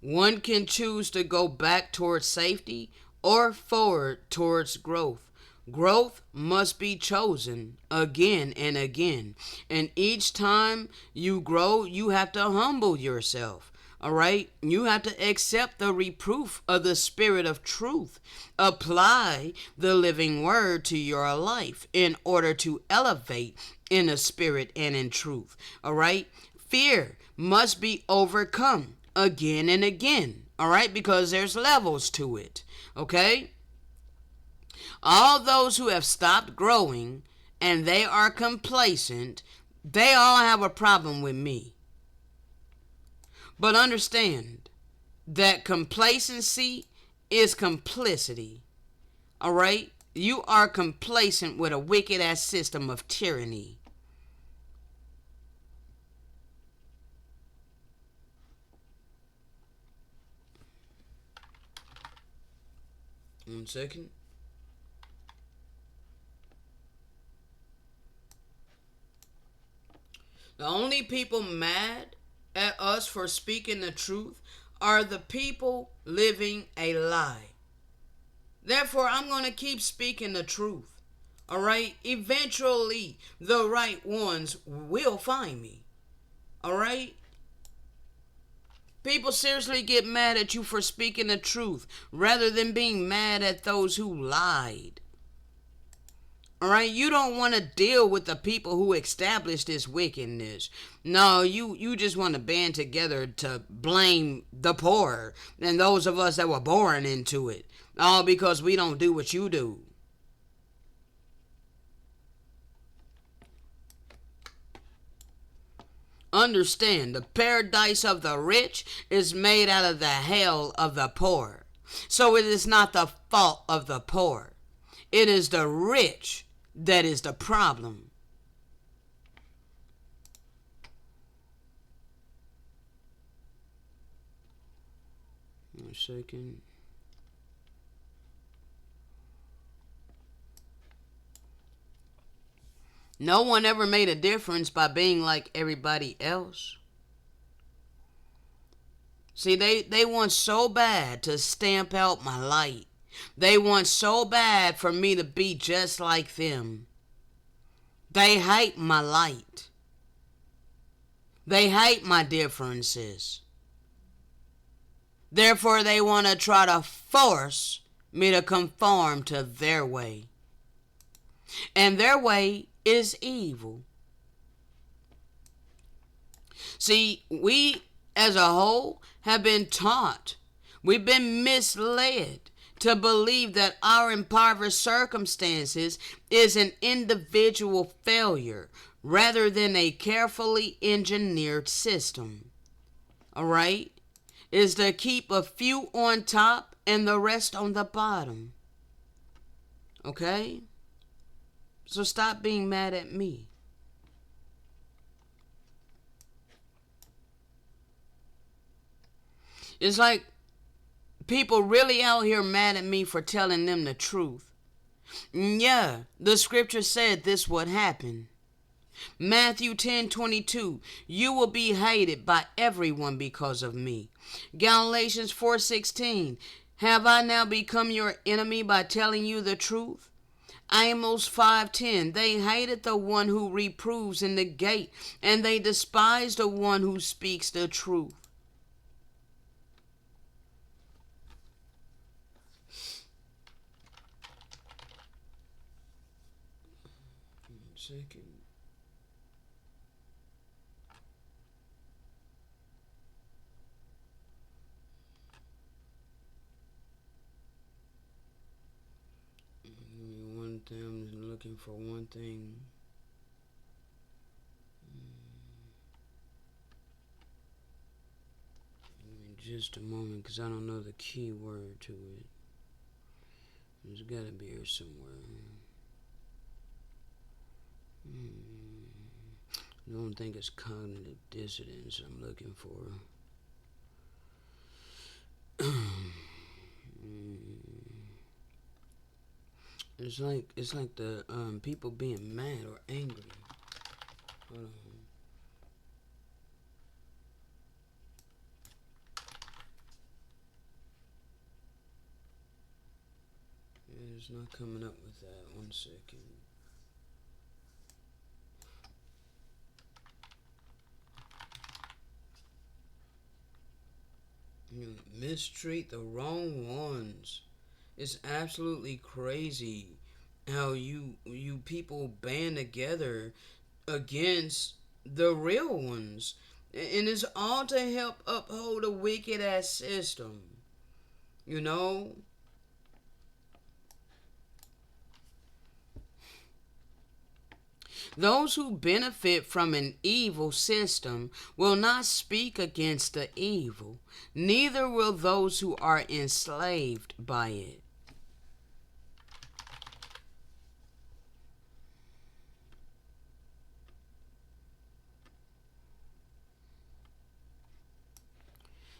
One can choose to go back towards safety or forward towards growth. Growth must be chosen again and again. And each time you grow, you have to humble yourself. All right? You have to accept the reproof of the Spirit of truth. Apply the living word to your life in order to elevate in the Spirit and in truth. All right? Fear must be overcome again and again. All right? Because there's levels to it. Okay? All those who have stopped growing and they are complacent, they all have a problem with me. But understand that complacency is complicity. All right? You are complacent with a wicked ass system of tyranny. One second. The only people mad at us for speaking the truth are the people living a lie. Therefore, I'm going to keep speaking the truth. All right? Eventually, the right ones will find me. All right? People seriously get mad at you for speaking the truth rather than being mad at those who lied. All right, you don't want to deal with the people who established this wickedness. No, you just want to band together to blame the poor and those of us that were born into it. All because we don't do what you do. Understand, the paradise of the rich is made out of the hell of the poor. So it is not the fault of the poor. It is the rich that is the problem. One second. No one ever made a difference by being like everybody else. See, they want so bad to stamp out my light. They want so bad for me to be just like them. They hate my light. They hate my differences. Therefore, they want to try to force me to conform to their way. And their way is evil. See, we as a whole have been taught, we've been misled to believe that our impoverished circumstances is an individual failure rather than a carefully engineered system. All right? Is to keep a few on top and the rest on the bottom. Okay? So stop being mad at me. It's like people really out here mad at me for telling them the truth. Yeah, the scripture said this would happen. Matthew 10:22, you will be hated by everyone because of me. Galatians 4:16, have I now become your enemy by telling you the truth? Amos 5:10, they hated the one who reproves in the gate, and they despise the one who speaks the truth. Second. One thing, I'm looking for one thing. Just a moment, because I don't know the key word to it. There's got to be here somewhere. I don't think it's cognitive dissonance I'm looking for. It's like the people being mad or angry. Hold on. It's not coming up with that. 1 second. You mistreat the wrong ones. It's absolutely crazy how you people band together against the real ones. And it's all to help uphold a wicked ass system. You know? Those who benefit from an evil system will not speak against the evil, neither will those who are enslaved by it.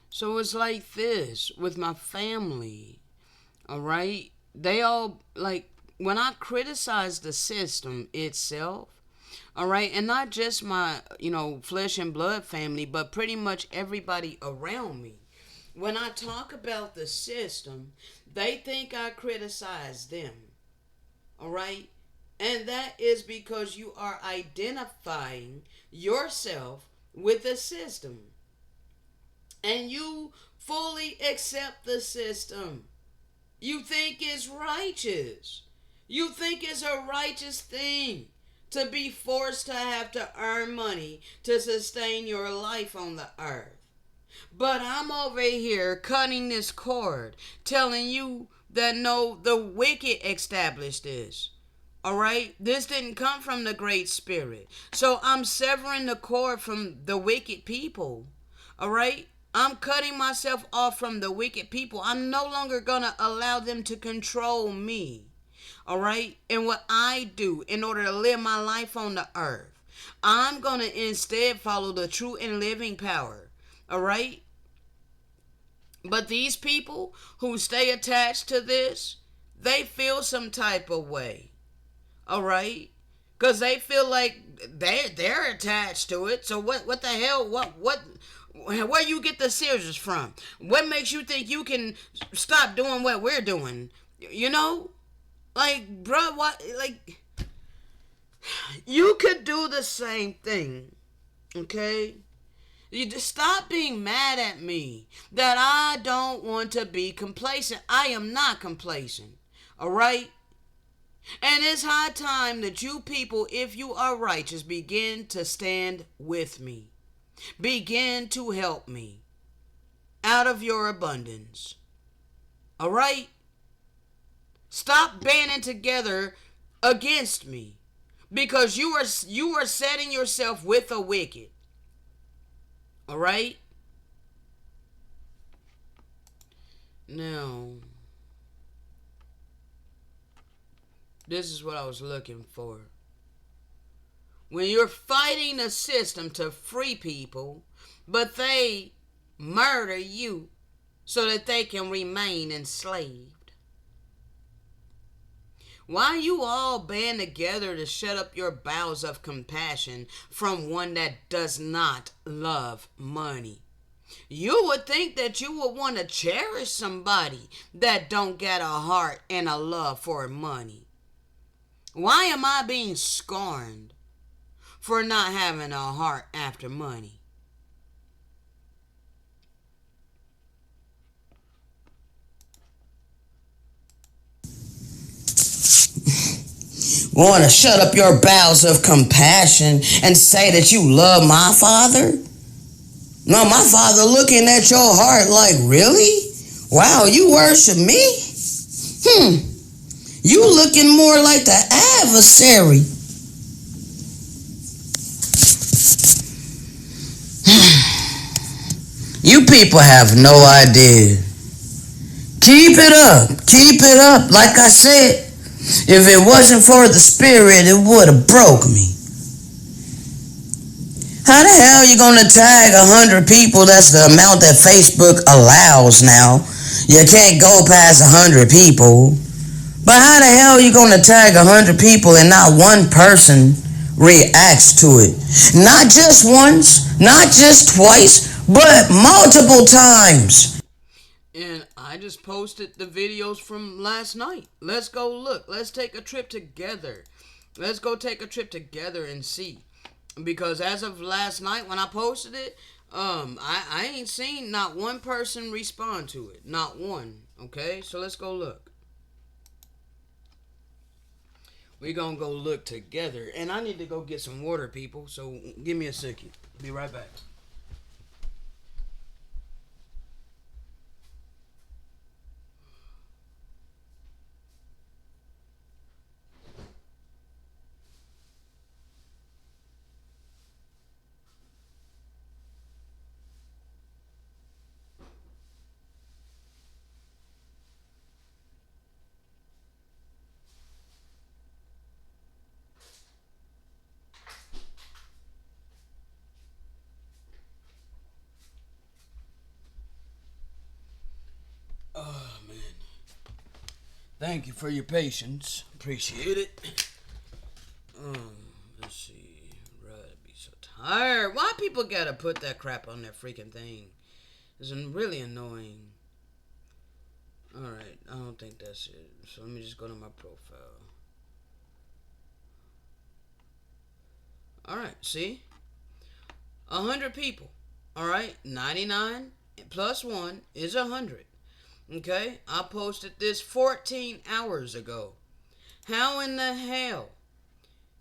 So it's like this with my family, all right? They all, like, when I criticize the system itself, all right, and not just my, flesh and blood family, but pretty much everybody around me. When I talk about the system, they think I criticize them, all right? And that is because you are identifying yourself with the system. And you fully accept the system. You think it's righteous. You think it's a righteous thing to be forced to have to earn money to sustain your life on the earth. But I'm over here cutting this cord, telling you that no, the wicked established this. Alright? This didn't come from the Great Spirit. So I'm severing the cord from the wicked people. Alright? I'm cutting myself off from the wicked people. I'm no longer going to allow them to control me. All right? And what I do in order to live my life on the earth, I'm going to instead follow the true and living power. All right? But these people who stay attached to this, they feel some type of way. All right? Because they feel like they're attached to it. So what the hell? Where you get the scissors from? What makes you think you can stop doing what we're doing? You know? Like, bruh, what? Like, you could do the same thing. Okay? You just stop being mad at me that I don't want to be complacent. I am not complacent. Alright? And it's high time that you people, if you are righteous, begin to stand with me. Begin to help me out of your abundance. All right? Stop banding together against me because you are setting yourself with the wicked. All right? Now, this is what I was looking for. When you're fighting a system to free people, but they murder you so that they can remain enslaved. Why you all band together to shut up your bowels of compassion from one that does not love money? You would think that you would want to cherish somebody that don't get a heart and a love for money. Why am I being scorned for not having a heart after money? Want to shut up your bowels of compassion and say that you love my father? No, my father looking at your heart like, really? Wow, you worship me? You looking more like the adversary. You people have no idea. Keep it up. Keep it up. Like I said, if it wasn't for the Spirit, it would have broke me. How the hell you gonna tag 100 people? That's the amount that Facebook allows now. You can't go past 100 people. But how the hell you gonna tag 100 people and not one person reacts to it? Not just once, not just twice, but multiple times. And I just posted the videos from last night. Let's go look. Let's take a trip together. Let's go take a trip together and see. Because as of last night when I posted it, I ain't seen not one person respond to it. Not one. Okay? So let's go look. We gonna go look together. And I need to go get some water, people. So give me a second. Be right back. Oh man. Thank you for your patience. Appreciate it. Let's see. Right, be so tired. Why people gotta put that crap on their freaking thing? It's really annoying. Alright, I don't think that's it. So let me just go to my profile. Alright, see? 100 people. Alright, 99 plus 1 is 100. Okay, I posted this 14 hours ago. How in the hell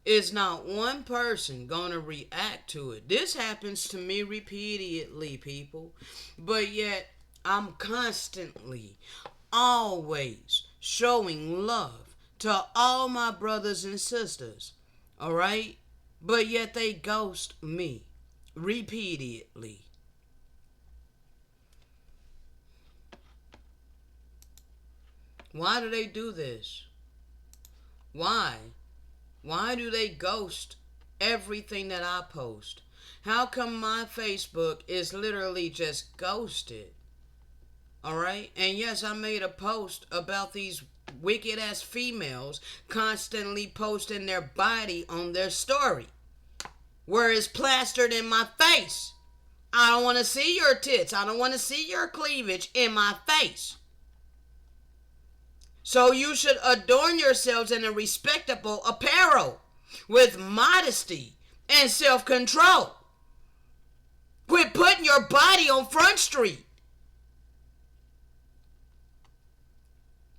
is not one person gonna react to it? This happens to me repeatedly, people. But yet, I'm constantly, always showing love to all my brothers and sisters. Alright? But yet they ghost me repeatedly. Why do they do this? Why? Why do they ghost everything that I post? How come my Facebook is literally just ghosted? Alright? And yes, I made a post about these wicked ass females constantly posting their body on their story, where it's plastered in my face. I don't want to see your tits. I don't want to see your cleavage in my face. So you should adorn yourselves in a respectable apparel with modesty and self-control. Quit putting your body on Front Street.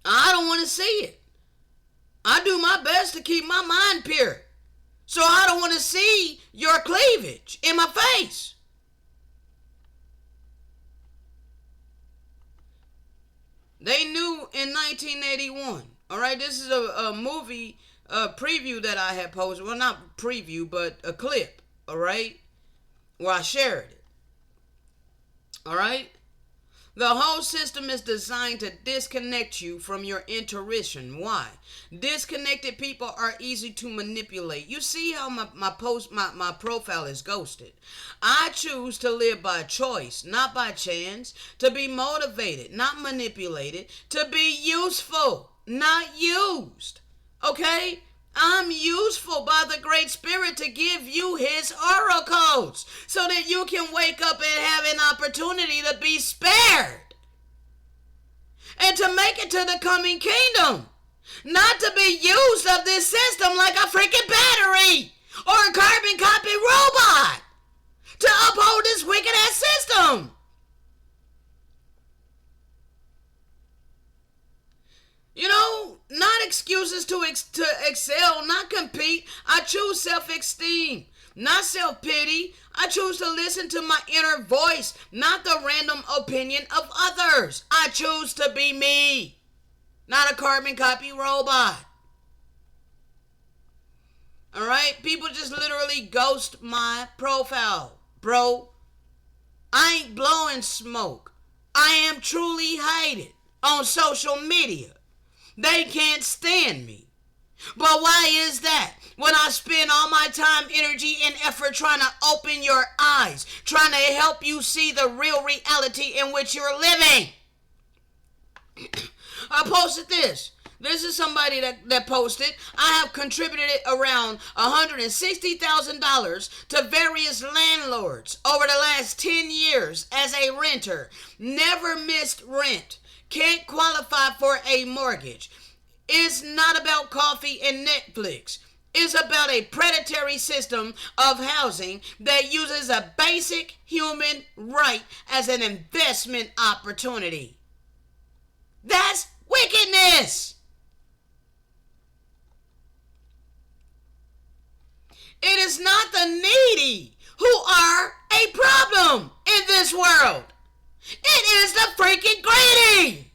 I don't want to see it. I do my best to keep my mind pure. So I don't want to see your cleavage in my face. They knew in 1981. All right, this is a movie preview that I had posted. Well, not preview, but a clip. All right, where I shared it. All right. The whole system is designed to disconnect you from your intuition. Why? Disconnected people are easy to manipulate. You see how my profile is ghosted. I choose to live by choice, not by chance. To be motivated, not manipulated. To be useful, not used. Okay? I'm useful by the Great Spirit to give you his oracles so that you can wake up and have an opportunity to be spared and to make it to the coming kingdom, not to be used of this system like a freaking battery or a carbon copy robot to uphold this wicked ass system. You know, not excuses to excel, not compete. I choose self-esteem, not self-pity. I choose to listen to my inner voice, not the random opinion of others. I choose to be me, not a carbon copy robot. Alright? People just literally ghost my profile. Bro, I ain't blowing smoke. I am truly hated on social media. They can't stand me. But why is that? When I spend all my time, energy, and effort trying to open your eyes, trying to help you see the real reality in which you're living. I posted this. This is somebody that posted. I have contributed around $160,000 to various landlords over the last 10 years as a renter. Never missed rent. Can't qualify for a mortgage. It's not about coffee and Netflix. It's about a predatory system of housing that uses a basic human right as an investment opportunity. That's wickedness. It is not the needy who are a problem in this world. It is the freaking greedy.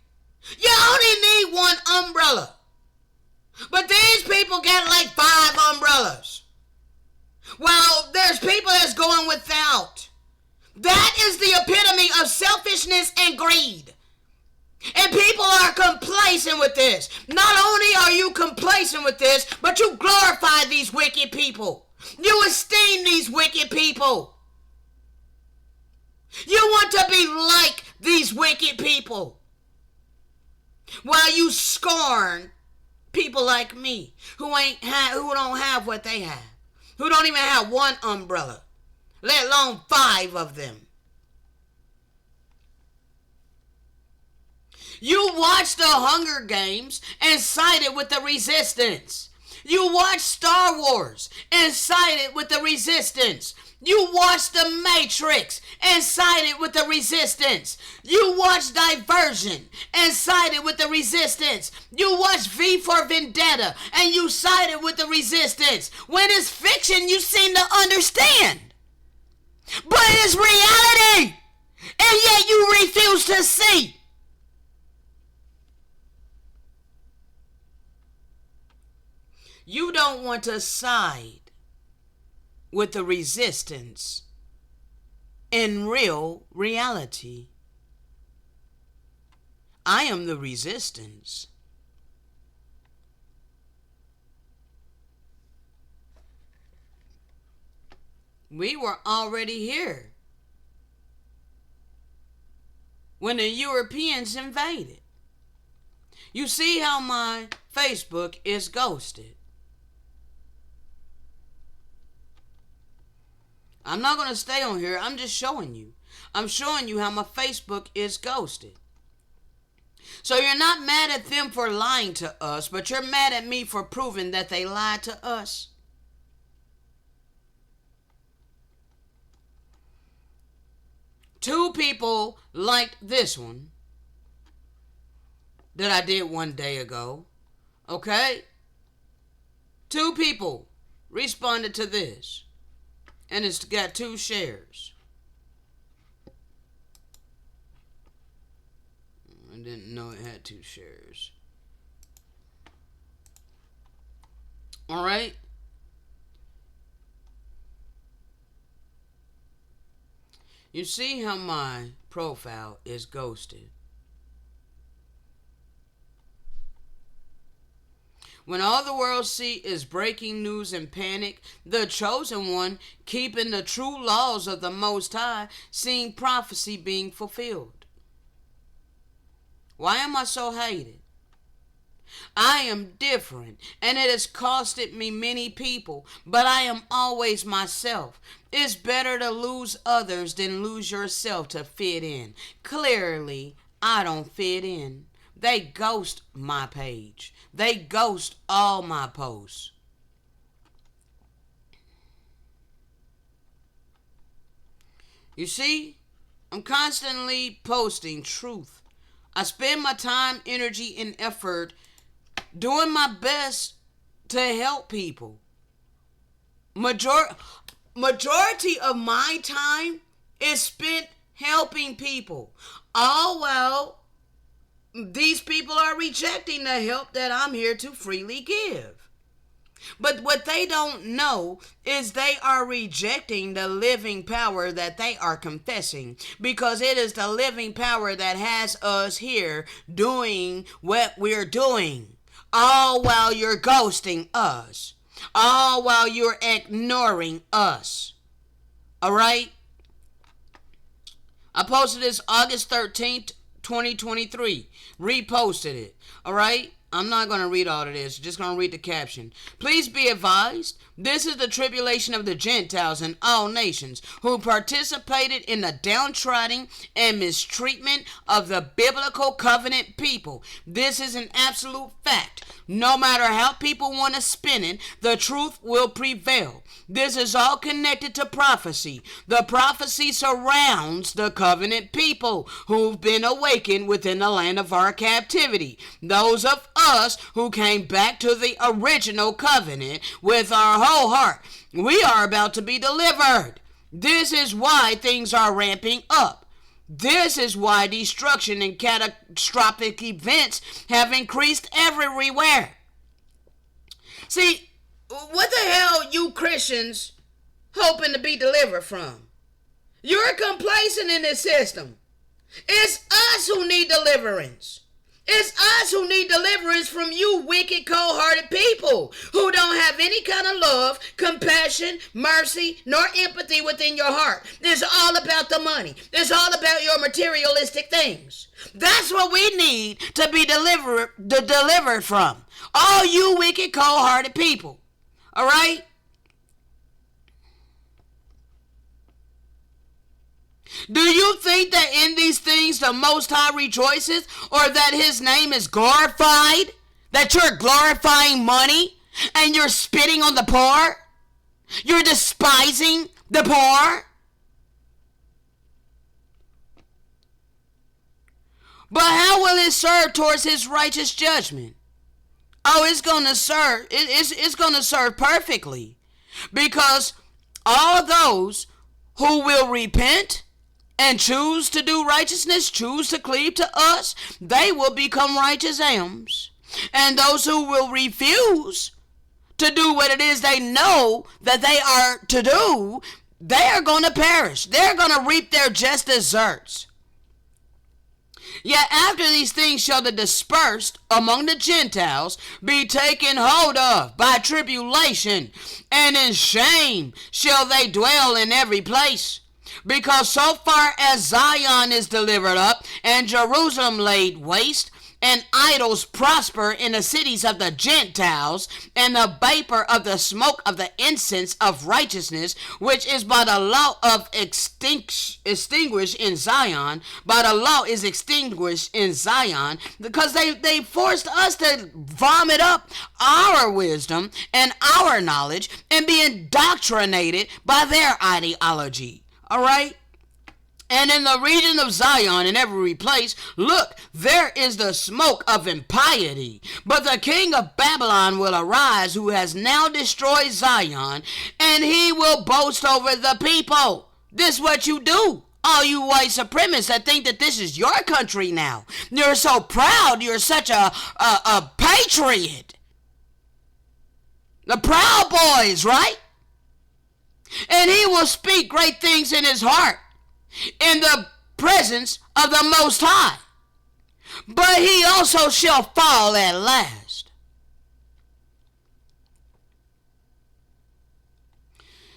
You only need one umbrella. But these people get like 5 umbrellas. Well, there's people that's going without. That is the epitome of selfishness and greed. And people are complacent with this. Not only are you complacent with this, but you glorify these wicked people. You esteem these wicked people. You want to be like these wicked people. While you scorn people like me who don't have what they have. Who don't even have one umbrella. Let alone 5 of them. You watched the Hunger Games and sided with the resistance. You watched Star Wars and sided with the resistance. You watched The Matrix and sided with the resistance. You watched Diversion and sided with the resistance. You watched V for Vendetta and you sided with the resistance. When it's fiction, you seem to understand. But it's reality. And yet you refuse to see. You don't want to side with the resistance in real reality. I am the resistance. We were already here when the Europeans invaded. You see how my Facebook is ghosted. I'm not going to stay on here. I'm just showing you. I'm showing you how my Facebook is ghosted. So you're not mad at them for lying to us, but you're mad at me for proving that they lied to us. Two people liked this one that I did one day ago. Okay? 2 people responded to this. And it's got 2 shares. I didn't know it had 2 shares. Alright? You see how my profile is ghosted. When all the world see is breaking news and panic, the chosen one, keeping the true laws of the Most High, seeing prophecy being fulfilled. Why am I so hated? I am different, and it has costed me many people, but I am always myself. It's better to lose others than lose yourself to fit in. Clearly, I don't fit in. They ghost my page. They ghost all my posts. You see, I'm constantly posting truth. I spend my time, energy, and effort doing my best to help people. Majority of my time is spent helping people. All while these people are rejecting the help that I'm here to freely give. But what they don't know is they are rejecting the living power that they are confessing, because it is the living power that has us here doing what we're doing. All while you're ghosting us. All while you're ignoring us. Alright? I posted this August 13th, 2023. Reposted it. Alright? I'm not going to read all of this. Just going to read the caption. Please be advised, this is the tribulation of the Gentiles in all nations who participated in the downtrodden and mistreatment of the biblical covenant people. This is an absolute fact. No matter how people want to spin it, the truth will prevail. This is all connected to prophecy. The prophecy surrounds the covenant people who've been awakened within the land of our captivity. Those of us who came back to the original covenant with our whole heart. We are about to be delivered. This is why things are ramping up. This is why destruction and catastrophic events have increased everywhere. See, what the hell you Christians hoping to be delivered from? You're complacent in this system. It's us who need deliverance. It's us who need deliverance from you wicked, cold-hearted people who don't have any kind of love, compassion, mercy, nor empathy within your heart. It's all about the money. It's all about your materialistic things. That's what we need to be delivered from. All you wicked, cold-hearted people. All right? Do you think that in these things the Most High rejoices, or that his name is glorified? That you're glorifying money and you're spitting on the poor? You're despising the poor? But how will it serve towards his righteous judgment? Oh, it's going to serve. It's going to serve perfectly. Because all those who will repent and choose to do righteousness, choose to cleave to us, they will become righteous lambs. And those who will refuse to do what it is they know that they are to do, they are going to perish. They're going to reap their just deserts. Yet after these things shall the dispersed among the Gentiles be taken hold of by tribulation, and in shame shall they dwell in every place. Because so far as Zion is delivered up, and Jerusalem laid waste, and idols prosper in the cities of the Gentiles, and the vapor of the smoke of the incense of righteousness, which is by the law of extinguished in Zion, by the law is extinguished in Zion, because they forced us to vomit up our wisdom and our knowledge and be indoctrinated by their ideology. All right? And in the region of Zion, in every place, look, there is the smoke of impiety. But the king of Babylon will arise, who has now destroyed Zion, and he will boast over the people. This is what you do. All you white supremacists that think that this is your country now. You're so proud. You're such a patriot. The Proud Boys, right? And he will speak great things in his heart, in the presence of the Most High. But he also shall fall at last.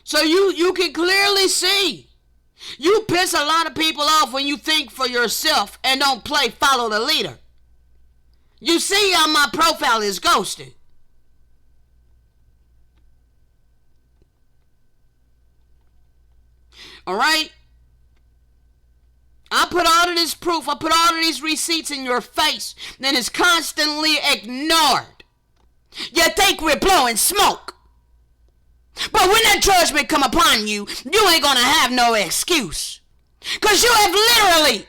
So you can clearly see. You piss a lot of people off when you think for yourself and don't follow the leader. You see how my profile is ghosted. All right? I put all of this proof, I put all of these receipts in your face, and it's constantly ignored. You think we're blowing smoke. But when that judgment come upon you, you ain't gonna have no excuse. Because you have literally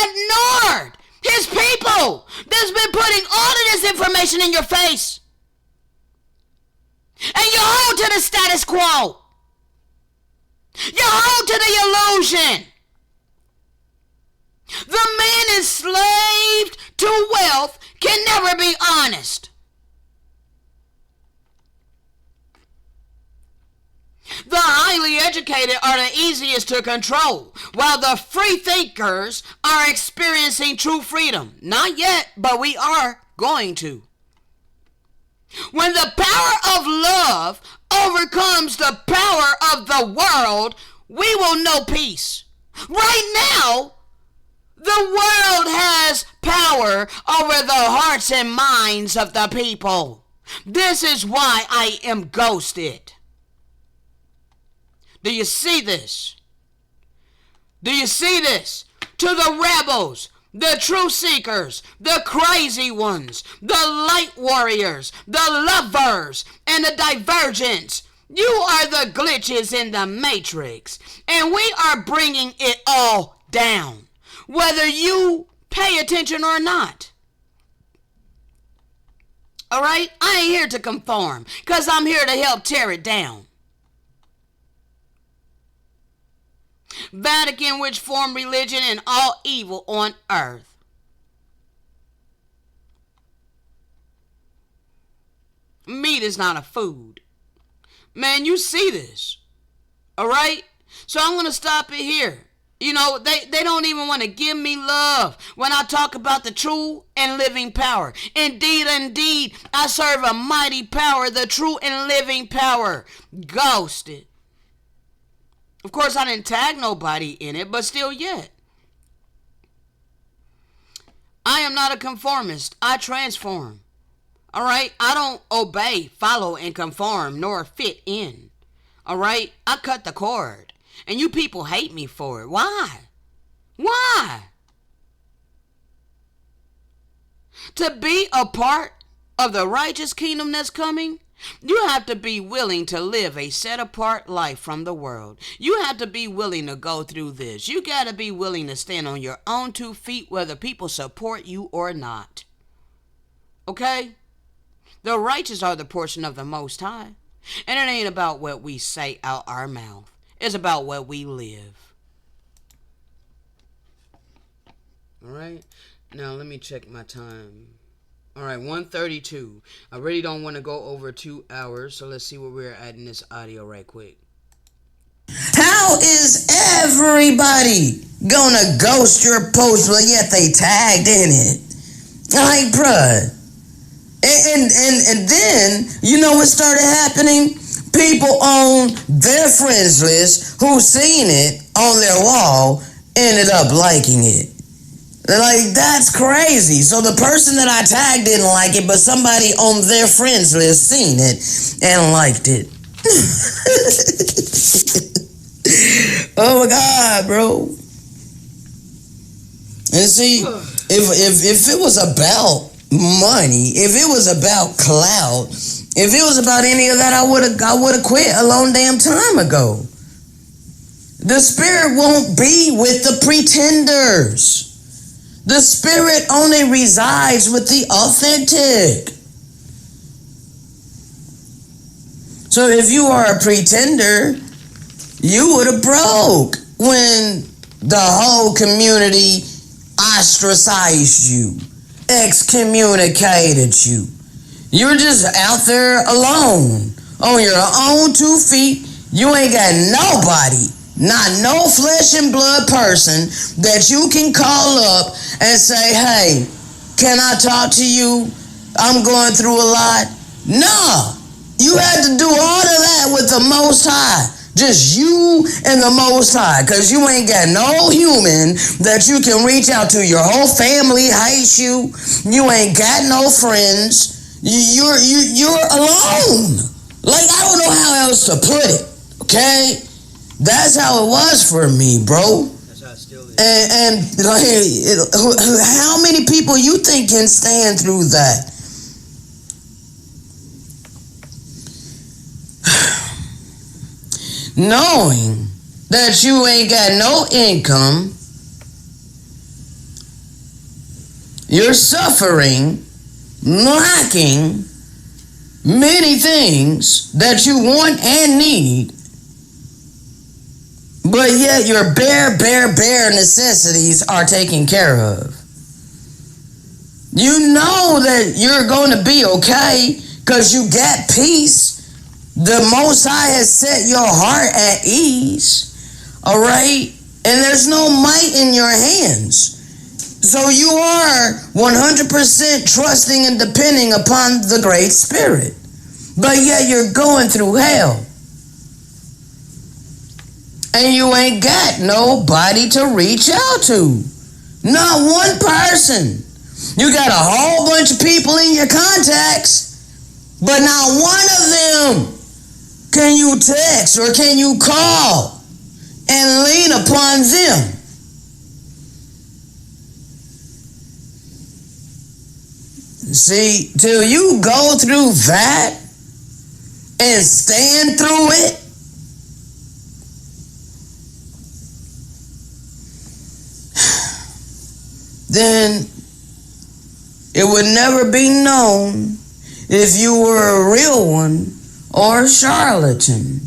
ignored his people that's been putting all of this information in your face. And you hold to the status quo. You hold to the illusion. The man enslaved to wealth can never be honest. The highly educated are the easiest to control, while the free thinkers are experiencing true freedom. Not yet, but we are going to. When the power of love overcomes the power of the world, we will know peace. Right now, the world has power over the hearts and minds of the people. This is why I am ghosted. Do you see this? Do you see this? To the rebels, the truth seekers, the crazy ones, the light warriors, the lovers, and the divergents. You are the glitches in the matrix, and we are bringing it all down, whether you pay attention or not. All right? I ain't here to conform, because I'm here to help tear it down. Vatican, which form religion and all evil on earth. Meat is not a food. Man, you see this. All right? So I'm going to stop it here. You know, they don't even want to give me love when I talk about the true and living power. Indeed, I serve a mighty power, the true and living power. Ghosted. Of course, I didn't tag nobody in it, but still yet. I am not a conformist. I transform. All right? I don't obey, follow, and conform, nor fit in. All right? I cut the cord. And you people hate me for it. Why? Why? To be a part of the righteous kingdom that's coming, you have to be willing to live a set-apart life from the world. You have to be willing to go through this. You got to be willing to stand on your own 2 feet, whether people support you or not. Okay? The righteous are the portion of the Most High. And it ain't about what we say out our mouth. It's about what we live. All right? Now, let me check my time. All right, 1:32. I really don't want to go over 2 hours, so let's see where we're at in this audio right quick. How is everybody gonna ghost your post, but yet they tagged in it? Like, bruh. And then, you know what started happening? People on their friends list who seen it on their wall ended up liking it. Like, that's crazy. So the person that I tagged didn't like it, but somebody on their friends list seen it and liked it. Oh my God, bro. And see, if it was about money, if it was about clout, if it was about any of that, I would have quit a long damn time ago. The spirit won't be with the pretenders. The spirit only resides with the authentic. So if you are a pretender, you would have broke when the whole community ostracized you, excommunicated you. You're just out there alone, on your own 2 feet. You ain't got nobody, not no flesh and blood person that you can call up and say, hey, can I talk to you? I'm going through a lot. No, you had to do all of that with the Most High. Just you and the Most High, because you ain't got no human that you can reach out to. Your whole family hates you. You ain't got no friends. You're alone. Like, I don't know how else to put it. Okay, that's how it was for me, bro. That's how it still is. And like, how many people you think can stand through that? Knowing that you ain't got no income, you're suffering, lacking many things that you want and need, but yet your bare necessities are taken care of. You know that you're going to be okay because you got peace. The Most High has set your heart at ease, all right? And there's no might in your hands. So you are 100% trusting and depending upon the Great Spirit. But yet you're going through hell. And you ain't got nobody to reach out to. Not one person. You got a whole bunch of people in your contacts, but not one of them can you text or can you call and lean upon them. See, till you go through that and stand through it, then it would never be known if you were a real one or a charlatan.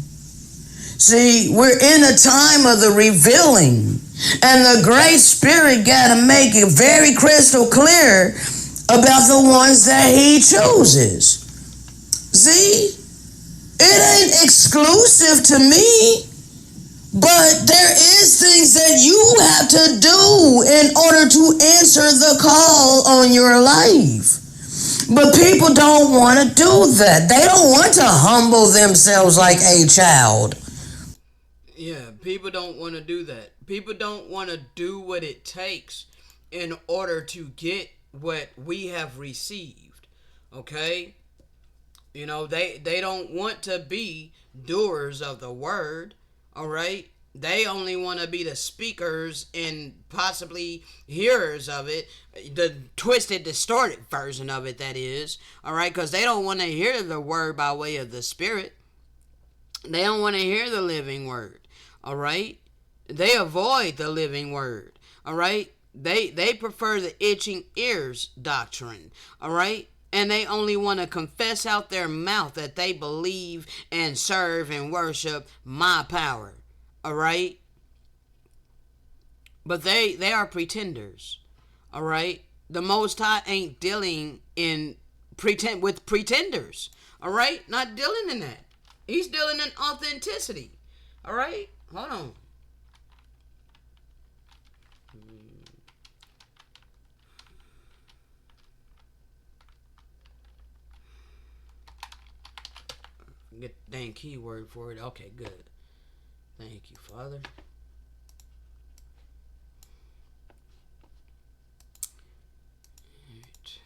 See, we're in a time of the revealing, and the Great Spirit got to make it very crystal clear about the ones that He chooses. See, it ain't exclusive to me, but there is things that you have to do in order to answer the call on your life. But people don't want to do that. They don't want to humble themselves like a child. Yeah, people don't want to do that. People don't want to do what it takes in order to get what we have received. Okay? You know, they don't want to be doers of the word. All right? They only want to be the speakers and possibly hearers of it, the twisted, distorted version of it, that is. All right? Because they don't want to hear the word by way of the Spirit. They don't want to hear the living word. All right? They avoid the living word. All right? They prefer the itching ears doctrine. All right? And they only want to confess out their mouth that they believe and serve and worship my power. All right? But they are pretenders. All right? The Most High ain't dealing with pretenders. All right? Not dealing in that. He's dealing in authenticity. All right? Hold on. Get the dang keyword for it. Okay, good. Thank you, Father. Right.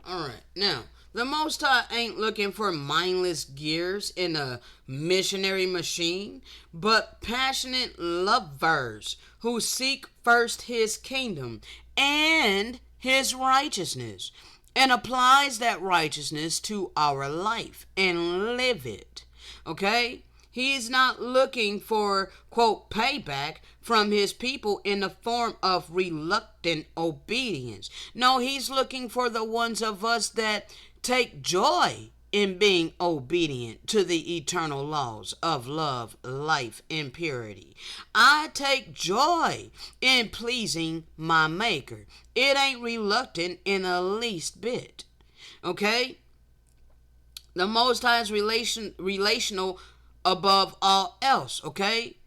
All right. Now, the Most High ain't looking for mindless gears in a missionary machine, but passionate lovers who seek first His kingdom and His righteousness, and applies that righteousness to our life and live it. Okay? He's not looking for, quote, payback from His people in the form of reluctant obedience. No, He's looking for the ones of us that take joy in being obedient to the eternal laws of love, life, and purity. I take joy in pleasing my Maker. It ain't reluctant in the least bit. Okay? The Most High is relational above all else. Okay?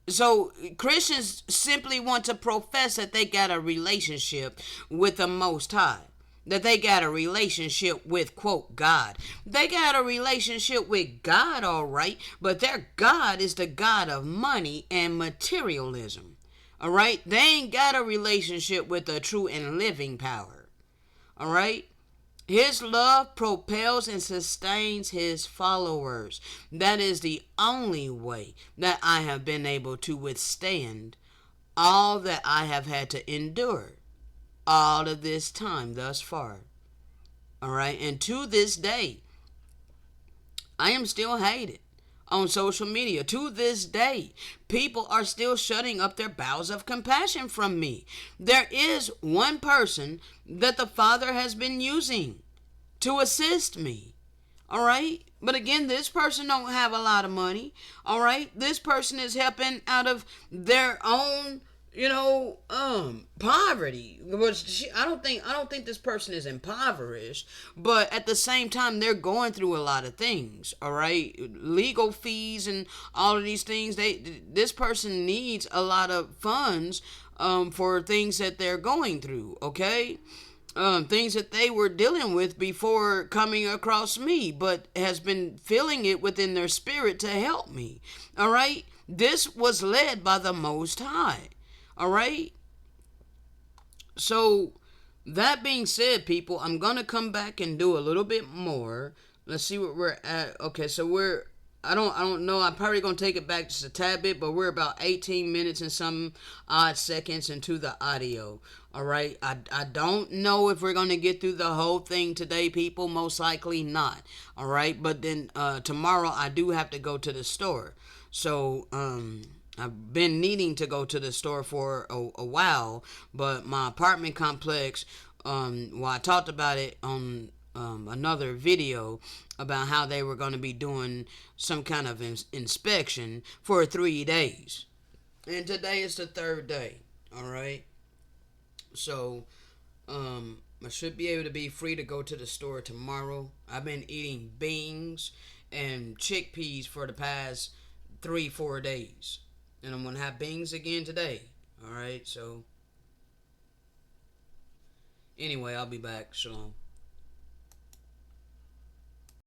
So Christians simply want to profess that they got a relationship with the Most High. That they got a relationship with, quote, God. They got a relationship with God, all right, but their God is the God of money and materialism. All right? They ain't got a relationship with the true and living power. All right? His love propels and sustains His followers. That is the only way that I have been able to withstand all that I have had to endure all of this time thus far. All right? And to this day, I am still hated on social media. To this day, people are still shutting up their bowels of compassion from me. There is one person that the Father has been using to assist me. All right? But again, this person don't have a lot of money. All right? This person is helping out of their own Poverty. I don't think this person is impoverished, but at the same time they're going through a lot of things. All right, legal fees and all of these things. This person needs a lot of funds for things that they're going through. Okay. Things that they were dealing with before coming across me, but has been feeling it within their spirit to help me. All right, this was led by the Most High. All right, so that being said, people, I'm gonna come back and do a little bit more. Let's see what we're at. Okay, so we're I don't know. I'm probably gonna take it back just a tad bit, but we're about 18 minutes and some odd seconds into the audio. All right. I don't know if we're gonna get through the whole thing today, people. Most likely not. All right. But then tomorrow I do have to go to the store. So I've been needing to go to the store for a while, but my apartment complex. Well, I talked about it on another video about how they were going to be doing some kind of inspection for 3 days. And today is the third day. All right. So, I should be able to be free to go to the store tomorrow. I've been eating beans and chickpeas for the past 3, 4 days. And I'm going to have beans again today. All right. So, anyway, I'll be back. Shalom.